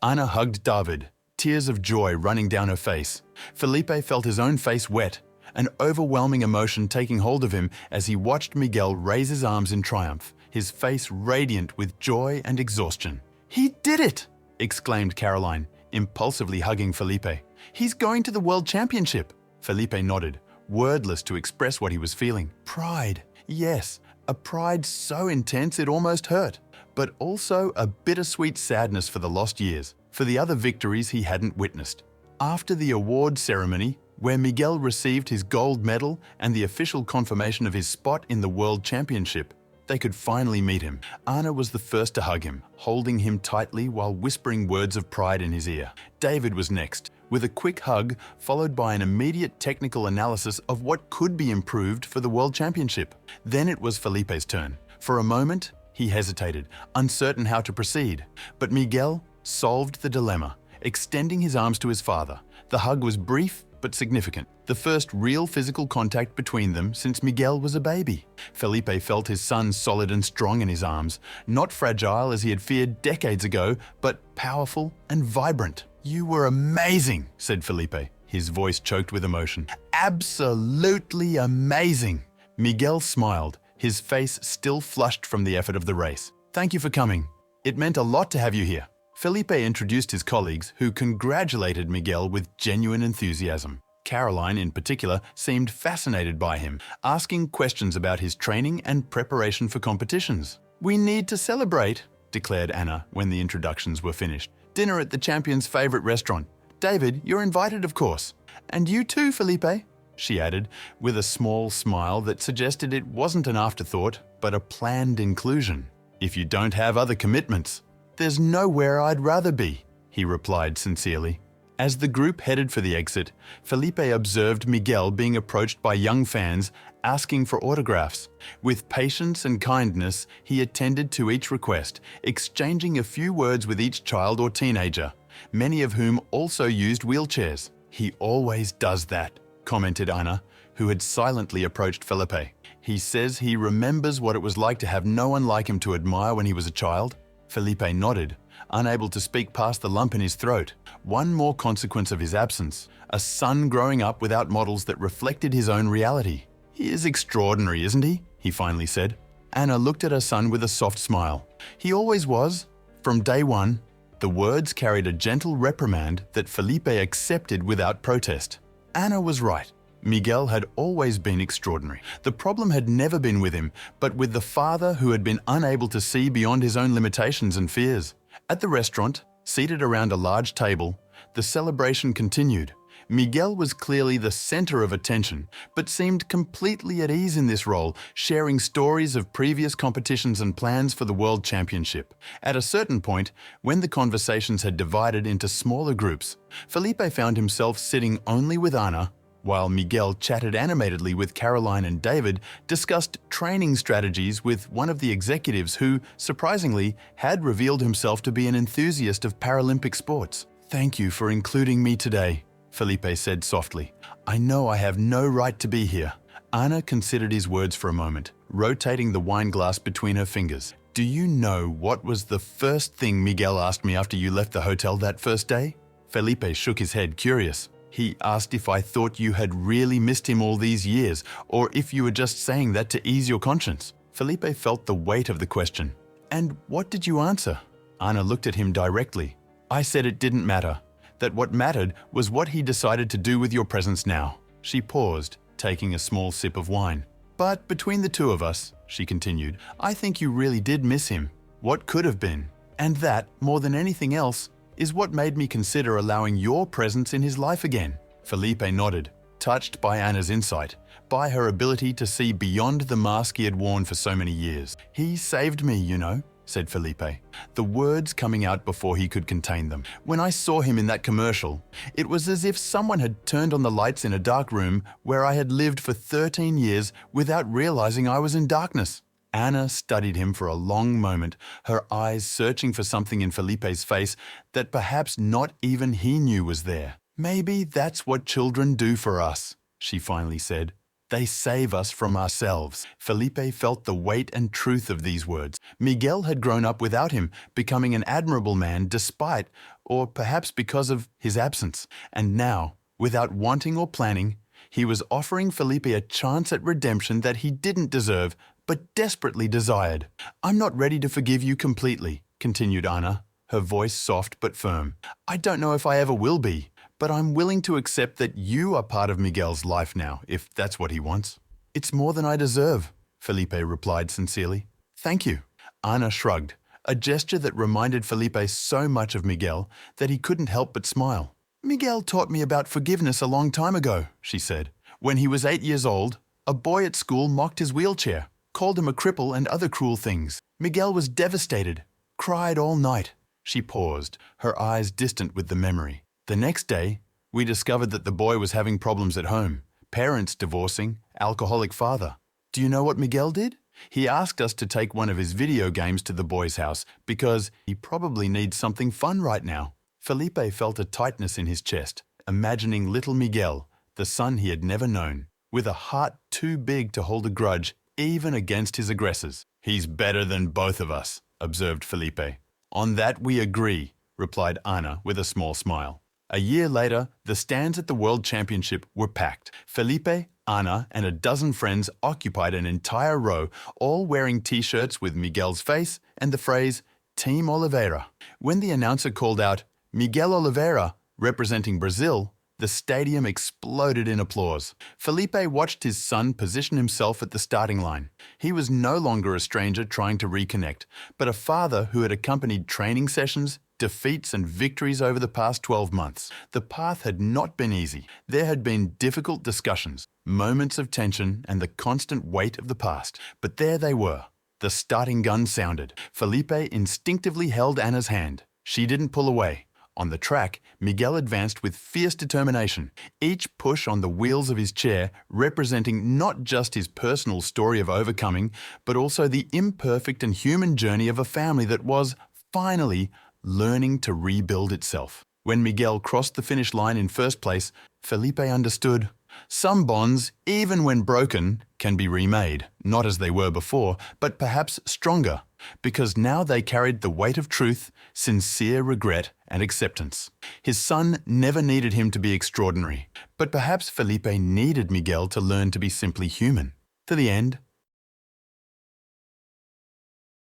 Anna hugged David, tears of joy running down her face. Felipe felt his own face wet, an overwhelming emotion taking hold of him as he watched Miguel raise his arms in triumph, his face radiant with joy and exhaustion. "He did it!" exclaimed Caroline, impulsively hugging Felipe. "He's going to the World Championship." Felipe nodded, wordless to express what he was feeling. Pride. Yes, a pride so intense it almost hurt, but also a bittersweet sadness for the lost years, for the other victories he hadn't witnessed. After the award ceremony, where Miguel received his gold medal and the official confirmation of his spot in the World Championship, they could finally meet him. Anna was the first to hug him, holding him tightly while whispering words of pride in his ear. David was next, with a quick hug followed by an immediate technical analysis of what could be improved for the World Championship. Then it was Felipe's turn. For a moment, he hesitated, uncertain how to proceed. But Miguel solved the dilemma, extending his arms to his father. The hug was brief but significant, the first real physical contact between them since Miguel was a baby. Felipe felt his son solid and strong in his arms, not fragile as he had feared decades ago, but powerful and vibrant. "You were amazing," said Felipe, his voice choked with emotion. "Absolutely amazing." Miguel smiled, his face still flushed from the effort of the race. "Thank you for coming. It meant a lot to have you here." Felipe introduced his colleagues, who congratulated Miguel with genuine enthusiasm. Caroline, in particular, seemed fascinated by him, asking questions about his training and preparation for competitions. "We need to celebrate," declared Anna when the introductions were finished. "Dinner at the champion's favorite restaurant. David, you're invited, of course. And you too, Felipe," she added, with a small smile that suggested it wasn't an afterthought, but a planned inclusion. "If you don't have other commitments." "There's nowhere I'd rather be," he replied sincerely. As the group headed for the exit, Felipe observed Miguel being approached by young fans asking for autographs. With patience and kindness, he attended to each request, exchanging a few words with each child or teenager, many of whom also used wheelchairs. "He always does that," commented Anna, who had silently approached Felipe. "He says he remembers what it was like to have no one like him to admire when he was a child." Felipe nodded, unable to speak past the lump in his throat. One more consequence of his absence, a son growing up without models that reflected his own reality. "He is extraordinary, isn't he?" he finally said. Anna looked at her son with a soft smile. "He always was, from day one." The words carried a gentle reprimand that Felipe accepted without protest. Anna was right. Miguel had always been extraordinary. The problem had never been with him, but with the father who had been unable to see beyond his own limitations and fears. At the restaurant, seated around a large table, the celebration continued. Miguel was clearly the center of attention, but seemed completely at ease in this role, sharing stories of previous competitions and plans for the World Championship. At a certain point, when the conversations had divided into smaller groups, Felipe found himself sitting only with Anna, while Miguel chatted animatedly with Caroline and David, discussed training strategies with one of the executives who, surprisingly, had revealed himself to be an enthusiast of Paralympic sports. "Thank you for including me today," Felipe said softly. "I know I have no right to be here." Anna considered his words for a moment, rotating the wine glass between her fingers. "Do you know what was the first thing Miguel asked me after you left the hotel that first day?" Felipe shook his head, curious. "He asked if I thought you had really missed him all these years, or if you were just saying that to ease your conscience." Felipe felt the weight of the question. "And what did you answer?" Anna looked at him directly. "I said it didn't matter, that what mattered was what he decided to do with your presence now." She paused, taking a small sip of wine. "But between the two of us," she continued, "I think you really did miss him. What could have been. And that, more than anything else, is what made me consider allowing your presence in his life again." Felipe nodded, touched by Anna's insight, by her ability to see beyond the mask he had worn for so many years. "He saved me, you know," said Felipe, the words coming out before he could contain them. "When I saw him in that commercial, it was as if someone had turned on the lights in a dark room where I had lived for 13 years without realizing I was in darkness." Anna studied him for a long moment, her eyes searching for something in Felipe's face that perhaps not even he knew was there. "Maybe that's what children do for us," she finally said. They save us from ourselves. Felipe felt the weight and truth of these words. Miguel had grown up without him, becoming an admirable man despite, or perhaps because of, his absence. And now, without wanting or planning, he was offering Felipe a chance at redemption that he didn't deserve, but desperately desired. "I'm not ready to forgive you completely," continued Ana, her voice soft but firm. "I don't know if I ever will be, but I'm willing to accept that you are part of Miguel's life now, if that's what he wants." "It's more than I deserve," Felipe replied sincerely. "Thank you." Ana shrugged, a gesture that reminded Felipe so much of Miguel that he couldn't help but smile. "Miguel taught me about forgiveness a long time ago," she said. "When he was 8 years old, a boy at school mocked his wheelchair, called him a cripple and other cruel things. Miguel was devastated, cried all night." She paused, her eyes distant with the memory. "The next day, we discovered that the boy was having problems at home, parents divorcing, alcoholic father. Do you know what Miguel did? He asked us to take one of his video games to the boy's house because he probably needs something fun right now." Felipe felt a tightness in his chest, imagining little Miguel, the son he had never known, with a heart too big to hold a grudge even against his aggressors. "He's better than both of us," observed Felipe. "On that we agree," replied Ana with a small smile. A year later, the stands at the World Championship were packed. Felipe, Ana, and a dozen friends occupied an entire row, all wearing T-shirts with Miguel's face and the phrase, "Team Oliveira." When the announcer called out, "Miguel Oliveira," representing Brazil, the stadium exploded in applause. Felipe watched his son position himself at the starting line. He was no longer a stranger trying to reconnect, but a father who had accompanied training sessions, defeats and victories over the past 12 months. The path had not been easy. There had been difficult discussions, moments of tension, and the constant weight of the past. But there they were. The starting gun sounded. Felipe instinctively held Ana's hand. She didn't pull away. On the track, Miguel advanced with fierce determination, each push on the wheels of his chair representing not just his personal story of overcoming, but also the imperfect and human journey of a family that was, finally, learning to rebuild itself. When Miguel crossed the finish line in first place, Felipe understood. Some bonds, even when broken, can be remade, not as they were before, but perhaps stronger, because now they carried the weight of truth, sincere regret, and acceptance. His son never needed him to be extraordinary, but perhaps Felipe needed Miguel to learn to be simply human. To the end,